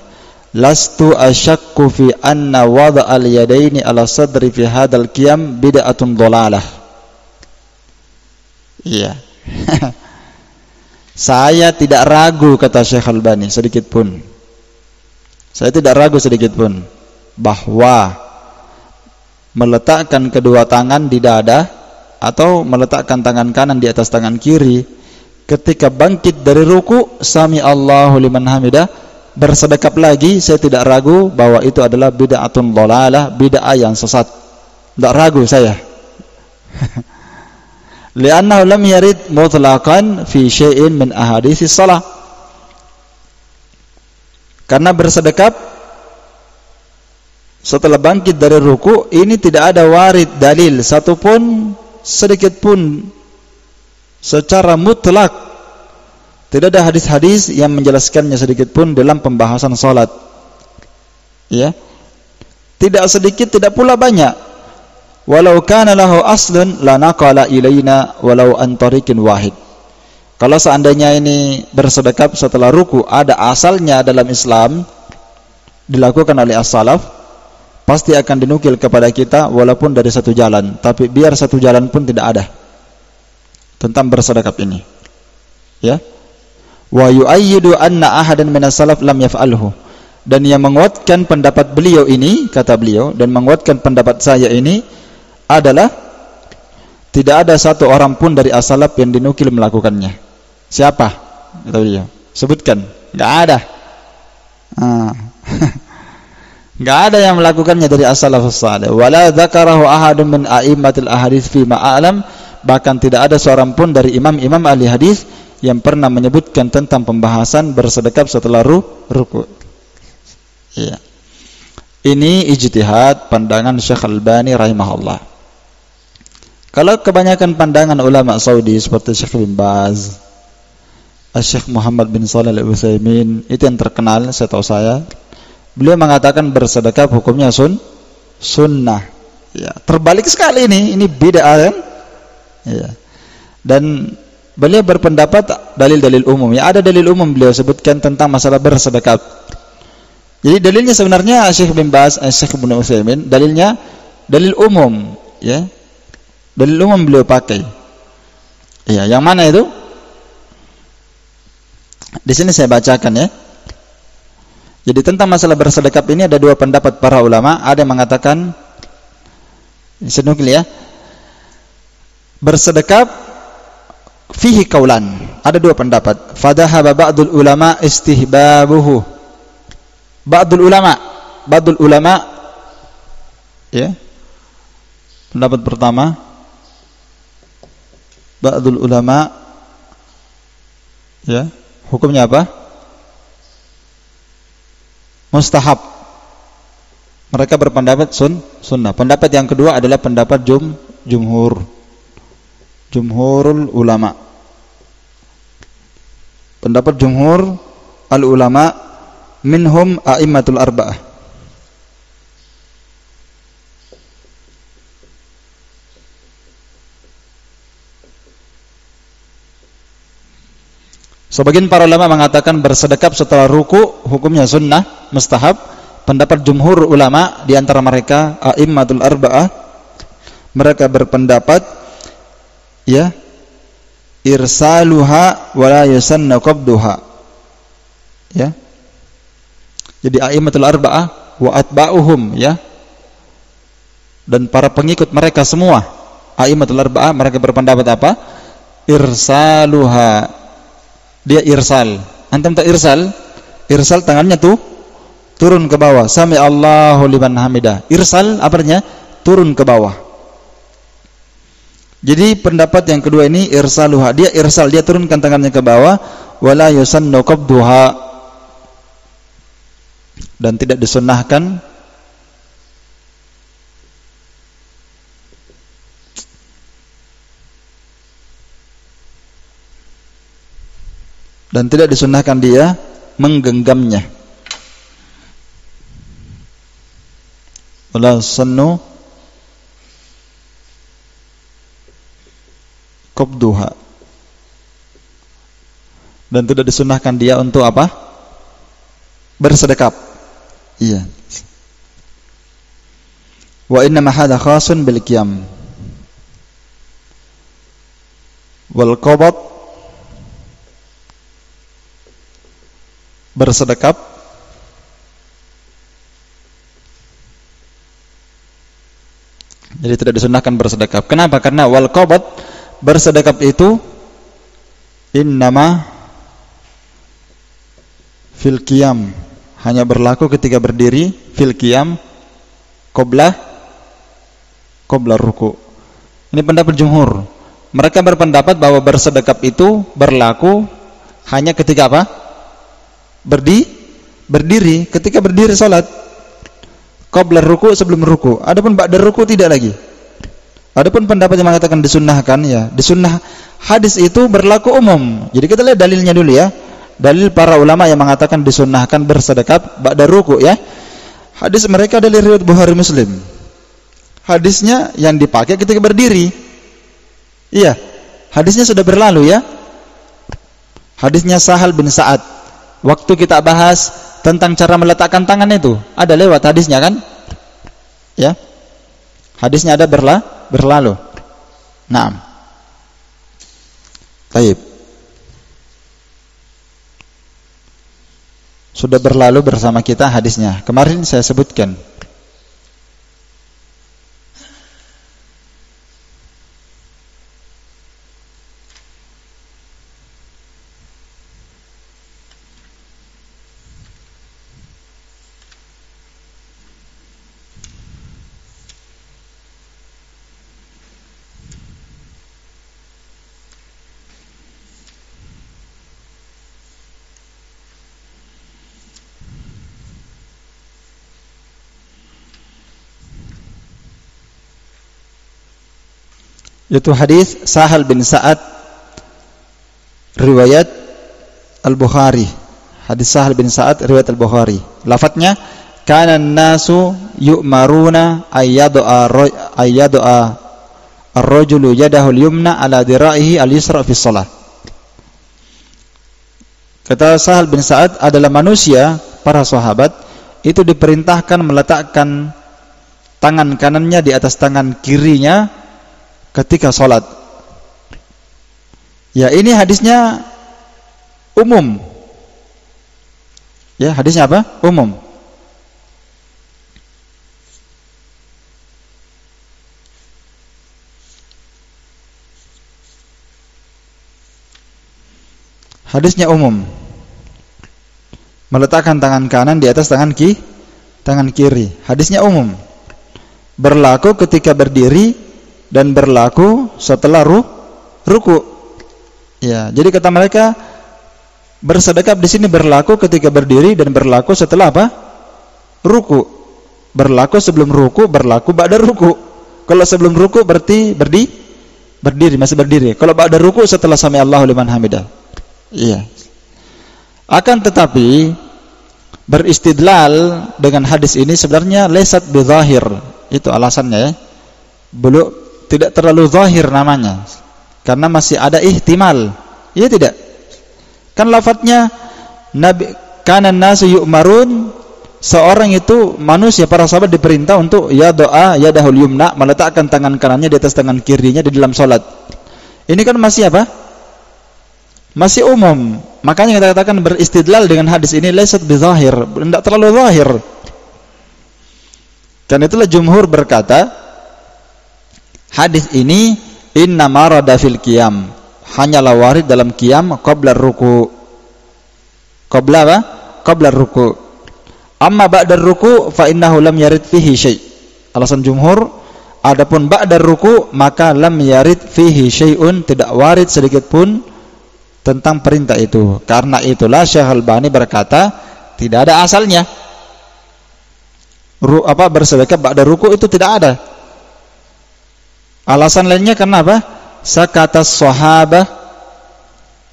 lastu asyakku fi anna wada'al yadaini ala sadri fi hadal qiyam bid'atun dhalalah. Iya. Saya tidak ragu, kata Syekh Albani, sedikit pun. Saya tidak ragu sedikit pun bahwa meletakkan kedua tangan di dada atau meletakkan tangan kanan di atas tangan kiri ketika bangkit dari ruku, sami Allahu liman hamidah, bersedekap lagi, saya tidak ragu bahwa itu adalah bid'atun dhalalah, bid'ah yang sesat. Tidak ragu saya. Li'annahu lam yarid mutlaqan fi syai'in min ahaditsis shalah. Karena bersedekap setelah bangkit dari ruku ini tidak ada warid dalil satupun sedikit pun secara mutlak. Tidak ada hadis-hadis yang menjelaskannya sedikit pun dalam pembahasan salat. Ya. Tidak sedikit, tidak pula banyak. Walau kana lahu aslun la naqala ilaina walau an tariqin wahid. Kalau seandainya ini bersedekap setelah ruku ada asalnya dalam Islam dilakukan oleh as-salaf, pasti akan dinukil kepada kita walaupun dari satu jalan, tapi biar satu jalan pun tidak ada tentang bersedekap ini. Ya. Wa yu'ayyidu anna ahadan minas salaf lam yaf'alhu. Dan yang menguatkan pendapat beliau ini, kata beliau, dan menguatkan pendapat saya ini adalah tidak ada satu orang pun dari as-salaf yang dinukil melakukannya. Siapa? Kata beliau. Sebutkan. Enggak ada. Enggak ada yang melakukannya dari as-salafus salih. Wala dzakarahu ahadun min a'immatil ahadits fi ma'alam, bahkan tidak ada seorang pun dari imam-imam ahli hadis yang pernah menyebutkan tentang pembahasan bersedekap setelah ruku. Iya. Ini ijtihad pandangan Syekh Albani rahimahullah. Kalau kebanyakan pandangan ulama Saudi seperti Syekh bin Baz, Syekh Muhammad bin Shalih Al-Utsaimin, itu yang terkenal setahu saya. Beliau mengatakan bersedekap hukumnya sunnah. Ya, terbalik sekali ini bid'ah kan? Ya. Dan beliau berpendapat dalil-dalil umum. Ya, ada dalil umum beliau sebutkan tentang masalah bersedekap. Jadi dalilnya sebenarnya Syekh bin Baz, Syekh bin Utsaimin, dalilnya dalil umum, ya. Dalil umum beliau pakai. Ya, yang mana itu? Di sini saya bacakan ya. Jadi tentang masalah bersedekap ini ada dua pendapat para ulama. Ada yang mengatakan, senukil ya, bersedekap fihi kaulan. Ada dua pendapat. Fadhahaba ba'dul ulama istihbabuhu. Ba'dul ulama ya. Pendapat pertama, ba'dul ulama ya, hukumnya apa? Mustahab. Mereka berpendapat sunnah. Pendapat yang kedua adalah pendapat jumhurul ulama. Pendapat jumhur al ulama minhum a'immatul arba'ah. Sebagian para ulama mengatakan bersedekap setelah ruku hukumnya sunnah, mustahab. Pendapat jumhur ulama di antara mereka a'immatul arba'ah, mereka berpendapat ya irsaluha wa la yusanna qabduha. Ya. Jadi a'immatul arba'ah wa atba'uhum ya. Dan para pengikut mereka semua a'immatul arba'ah mereka berpendapat apa? Irsaluha. Dia irsal. Antum tak irsal? Irsal tangannya tuh turun ke bawah. Sami Allahu liman hamidah. Irsal apa artinya? Turun ke bawah. Jadi pendapat yang kedua ini irsaluha. Dia irsal, dia turunkan tangannya ke bawah. Wala yusannu qabduha. Dan tidak disunnahkan dia menggenggamnya. Wala sannu qabduha. Dan tidak disunnahkan dia untuk apa? Bersedekap. Iya. Wa innama hadha khasun bil qiyam. Wal qabd bersedekap jadi tidak disunnahkan bersedekap. Kenapa? Karena wal qabd bersedekap itu innama fil qiyam, hanya berlaku ketika berdiri, fil qiyam qabla ruku. Ini pendapat jumhur. Mereka berpendapat bahwa bersedekap itu berlaku hanya ketika apa? Berdiri, ketika berdiri salat. Qabla ruku, sebelum ruku. Adapun ba'da ruku tidak lagi. Adapun pendapat yang mengatakan disunnahkan, ya, disunnah, hadis itu berlaku umum. Jadi kita lihat dalilnya dulu ya. Dalil para ulama yang mengatakan disunnahkan bersedekap ba'da ruku ya. Hadis mereka dari riwayat Bukhari Muslim. Hadisnya yang dipakai ketika berdiri. Iya, hadisnya sudah berlalu ya. Hadisnya Sahal bin Sa'ad. Waktu kita bahas tentang cara meletakkan tangan itu, ada lewat hadisnya kan? Ya. Hadisnya ada berlalu. Naam. Baik. Sudah berlalu bersama kita hadisnya. Kemarin saya sebutkan. Yaitu hadis Sahal bin Sa'ad riwayat Al-Bukhari. Hadis Sahal bin Sa'ad riwayat Al-Bukhari. Lafadznya kana an-nasu yu'maruna ayyad'a ar-rajulu yadahu al-yumna ala dira'ihi al-yusra fi shalah. Kata Sahal bin Sa'ad, adalah manusia, para sahabat itu diperintahkan meletakkan tangan kanannya di atas tangan kirinya ketika sholat. Ya, ini hadisnya umum. Ya, hadisnya apa? Umum. Hadisnya umum. Meletakkan tangan kanan di atas tangan kiri. Hadisnya umum. Berlaku ketika berdiri dan berlaku setelah ruku. Ya, jadi kata mereka bersedekap di sini berlaku ketika berdiri dan berlaku setelah apa? Ruku. Berlaku sebelum ruku, berlaku ba'da ruku. Kalau sebelum ruku berarti berdiri, masih berdiri. Kalau ba'da ruku setelah sami Allahu liman hamidah. Iya. Akan tetapi beristidlal dengan hadis ini sebenarnya laisat bidzahir. Itu alasannya ya. Belum, tidak terlalu zahir namanya, karena masih ada ihtimal. Iya tidak? Kan lafadznya Nabi kana nasu yu'marun, seorang itu manusia, para sahabat diperintah untuk ya doa ya dahul yumna, meletakkan tangan kanannya di atas tangan kirinya di dalam salat. Ini kan masih apa? Masih umum. Makanya kita katakan beristidlal dengan hadis ini laisat bizahir, tidak terlalu zahir. Dan itulah jumhur berkata hadis ini inna marada fil qiyam, hanyalah warid dalam qiyam qabla ruku. Qabla apa? Qabla ruku. Amma ba'da ruku fa innahu lam yarid fihi syai'. Alasan jumhur, adapun ba'da ruku maka lam yarid fihi syai'un, tidak warid sedikit pun tentang perintah itu. Karena itulah Syekh Al-Albani berkata tidak ada asalnya. Bersedekap ba'da ruku itu tidak ada. Alasan lainnya karena apa? Sakatas sahabah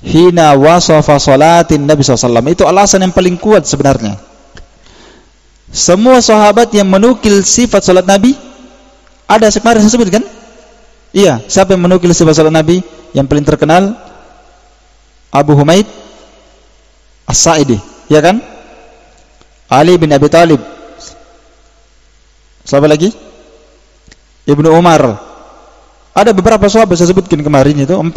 hina wasafa salatin Nabi SAW. Itu alasan yang paling kuat sebenarnya. Semua sahabat yang menukil sifat salat Nabi, ada kemarin saya sebutkan, Iya, siapa yang menukil sifat salat Nabi? Yang paling terkenal Abu Humaid As-Sa'idi, ya kan? Ali bin Abi Thalib. Siapa lagi? Ibnu Umar. Ada beberapa sahabat saya sebutkan kemarin itu 4.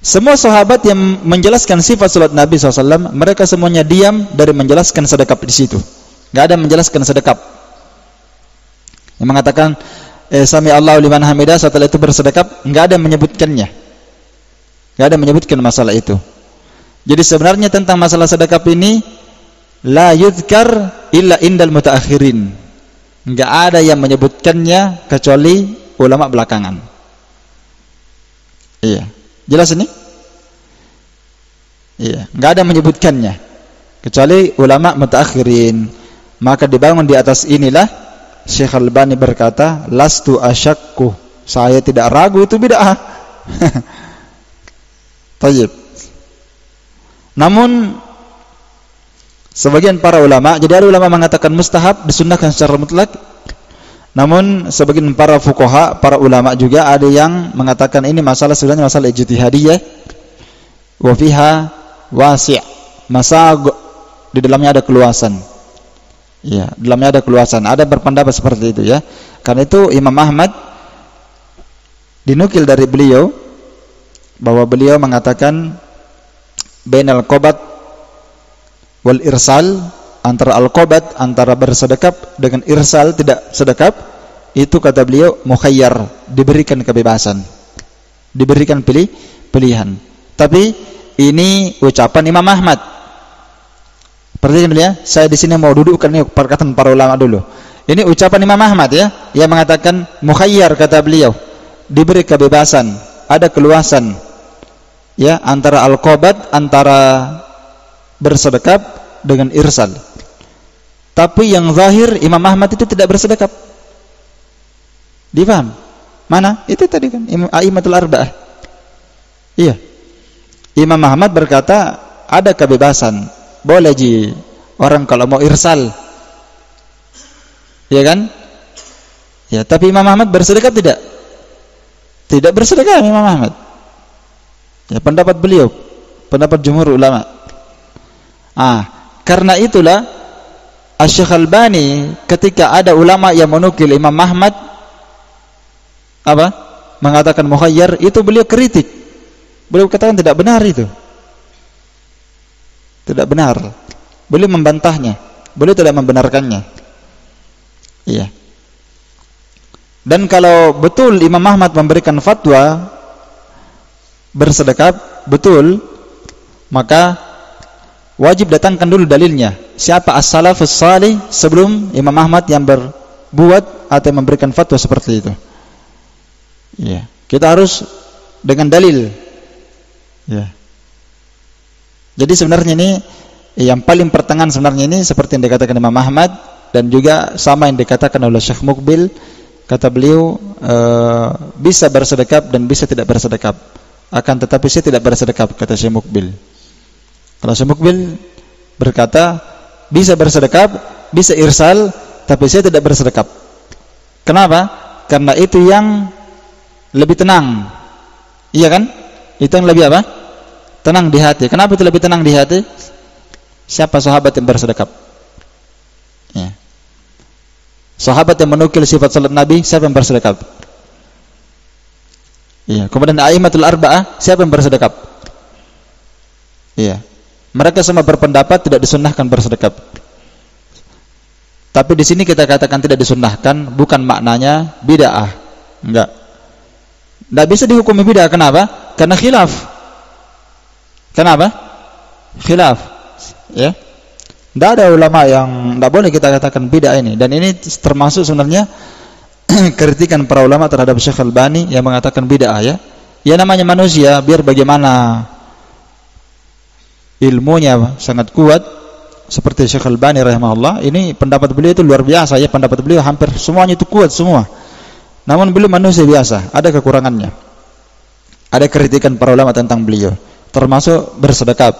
Semua sahabat yang menjelaskan sifat salat Nabi SAW, mereka semuanya diam dari menjelaskan sedekap di situ. Gak ada menjelaskan sedekap. Yang mengatakan Sami Allahu liman hamidah, setelah itu bersedekap, enggak ada menyebutkannya. Enggak ada menyebutkan masalah itu. Jadi sebenarnya tentang masalah sedekap ini la yuzkar illa indal mutaakhirin. Enggak ada yang menyebutkannya kecuali ulama belakangan. Iya. Jelas ini? Iya, enggak ada menyebutkannya kecuali ulama mutaakhirin. Maka dibangun di atas inilah Syekh Al-Albani berkata, lastu asyakku, saya tidak ragu itu bid'ah. Tayyib. Namun sebagian para ulama, jadi ada ulama mengatakan mustahab, disunnahkan secara mutlak. Namun sebagian para fuqaha, para ulama juga ada yang mengatakan ini masalah sebenarnya masalah ijtihadiyah. Wa fiha wasi', masag, di dalamnya ada keluasan. Ya, dalamnya ada keluasan. Ada berpendapat seperti itu ya. Karena itu Imam Ahmad dinukil dari beliau bahwa beliau mengatakan bainal qabat wal irsal, antara al-qabat, antara bersedekap dengan irsal tidak sedekap, itu kata beliau mukhayyar, diberikan kebebasan, diberikan pilihan. Tapi ini ucapan Imam Ahmad. Perhatikan dulu ya, saya di sini mau dudukkan ini perkataan para ulama dulu. Ini ucapan Imam Ahmad ya, yang mengatakan mukhayyar, kata beliau, diberi kebebasan, ada keluasan ya antara al-qabat, antara bersedekap dengan irsal. Tapi yang zahir Imam Ahmad itu tidak bersedekap. Dipaham? Mana? Itu tadi kan A'immatul Arba'ah. Iya. Imam Ahmad berkata ada kebebasan. Boleh ji orang kalau mau irsal, ya kan? Ya, tapi Imam Ahmad bersedekap tidak? Tidak bersedekap Imam Ahmad. Ya, pendapat beliau, pendapat jumhur ulama. Karena itulah Asy-Syaikh Al-Albani ketika ada ulama yang menukil Imam Ahmad mengatakan mukhayyar, itu beliau kritik. Beliau katakan tidak benar itu. Tidak benar. Beliau membantahnya. Beliau tidak membenarkannya. Iya. Dan kalau betul Imam Ahmad memberikan fatwa bersedekap, betul, maka wajib datangkan dulu dalilnya. Siapa as-salafus salih sebelum Imam Ahmad yang berbuat atau memberikan fatwa seperti itu. Iya. Kita harus dengan dalil. Ya. Jadi sebenarnya ini yang paling pertengahan sebenarnya ini seperti yang dikatakan Imam Ahmad, dan juga sama yang dikatakan oleh Syekh Muqbil. Kata beliau bisa bersedekap dan bisa tidak bersedekap. Akan tetapi saya tidak bersedekap, kata Syekh Muqbil. Kalau Syekh Muqbil berkata bisa bersedekap, bisa irsal, tapi saya tidak bersedekap. Kenapa? Karena itu yang lebih tenang. Iya kan? Itu yang lebih apa? Tenang di hati. Kenapa itu lebih tenang di hati? Siapa sahabat yang bersedekap? Ya. Sahabat yang menukil sifat salat Nabi, siapa yang bersedekap? Iya. Kemudian A'immatul Arba'ah, siapa yang bersedekap? Iya. Mereka semua berpendapat tidak disunnahkan bersedekap. Tapi di sini kita katakan tidak disunnahkan, bukan maknanya bid'ah. Enggak. Enggak bisa dihukumi bid'ah. Kenapa? Karena khilaf. Kenapa? Khilaf. Ya. Tidak ada ulama yang tidak boleh kita katakan bid'ah ini. Dan ini termasuk sebenarnya kritikan para ulama terhadap Syekh Al-Albani yang mengatakan bid'ah ya. Ya namanya manusia, biar bagaimana ilmunya sangat kuat seperti Syekh Al-Albani rahimahullah, ini pendapat beliau itu luar biasa ya, pendapat beliau hampir semuanya itu kuat semua. Namun beliau manusia biasa, ada kekurangannya. Ada kritikan para ulama tentang beliau. Termasuk bersedekap,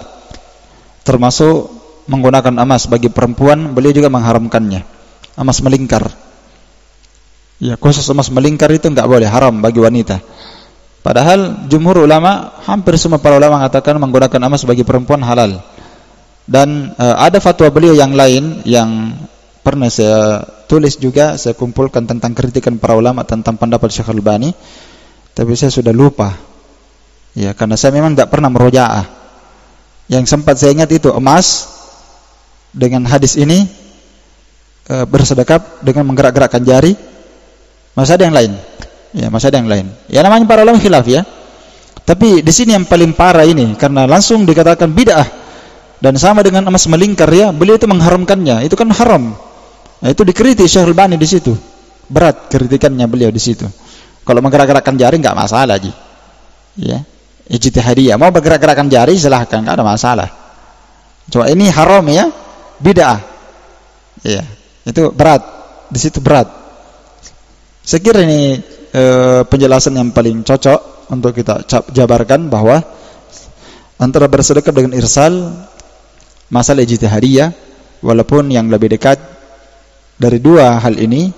termasuk menggunakan emas bagi perempuan, beliau juga mengharamkannya, emas melingkar. Ya, khusus emas melingkar itu enggak boleh, haram bagi wanita. Padahal jumhur ulama, hampir semua para ulama mengatakan menggunakan emas bagi perempuan halal. Dan ada fatwa beliau yang lain yang pernah saya tulis juga, saya kumpulkan tentang kritikan para ulama tentang pendapat Syekh Al-Albani, tapi saya sudah lupa. Ya, karena saya memang tidak pernah merojaah. Yang sempat saya ingat itu emas dengan hadis ini bersedekap dengan menggerak-gerakkan jari. Masih ada yang lain. Ya, masih ada yang lain. Ya, namanya para ulama khilaf ya. Tapi di sini yang paling parah ini karena langsung dikatakan bid'ah dan sama dengan emas melingkar ya, beliau itu mengharamkannya. Itu kan haram. Nah, itu dikritik Syekh Al-Albani di situ. Berat kritikannya beliau di situ. Kalau menggerak-gerakkan jari enggak masalah, Ji. Ya. Ijtihadiyah. Mau bergerak-gerakkan jari silahkan, enggak ada masalah. Cuma ini haram ya, bid'ah. Iya. Itu berat. Di situ berat. Saya kira ini penjelasan yang paling cocok untuk kita jabarkan bahwa antara bersedekap dengan irsal masalah ijtihadiyah, walaupun yang lebih dekat dari dua hal ini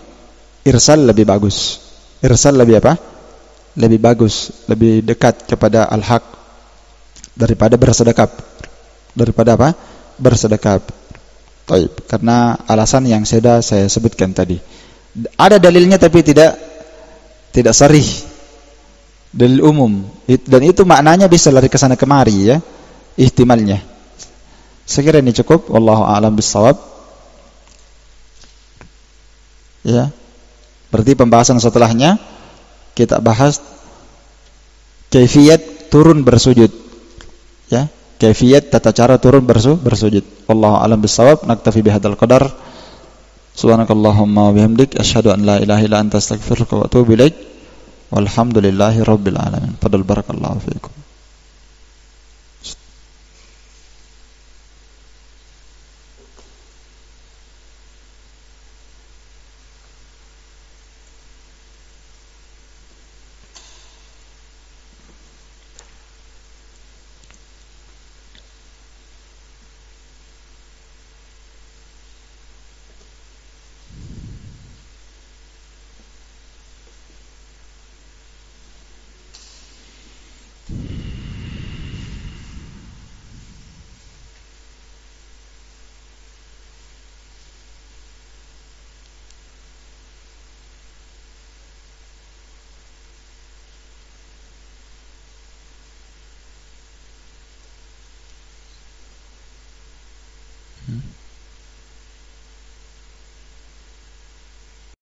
irsal lebih bagus. Irsal lebih apa? Lebih bagus, lebih dekat kepada al-haq daripada bersedekap. Daripada apa? Bersedekap. Baik, karena alasan yang sudah saya sebutkan tadi. Ada dalilnya tapi tidak sharih, dalil umum, dan itu maknanya bisa lari ke sana kemari ya, ihtimalnya. Saya kira ini cukup, wallahu a'lam bissawab. Ya, berarti pembahasan setelahnya kita bahas kaifiyat turun bersujud, ya, kaifiyat tata cara turun bersujud. Wallahu a'lam bissawab. Naktafi bihadzal qadar. Subhanakallahumma wa bihamdik asyhadu an la ilaha illa anta astaghfiruka wa atubu ilaik. Walhamdulillahi rabbil alamin. Fadal barakallahu fiikum.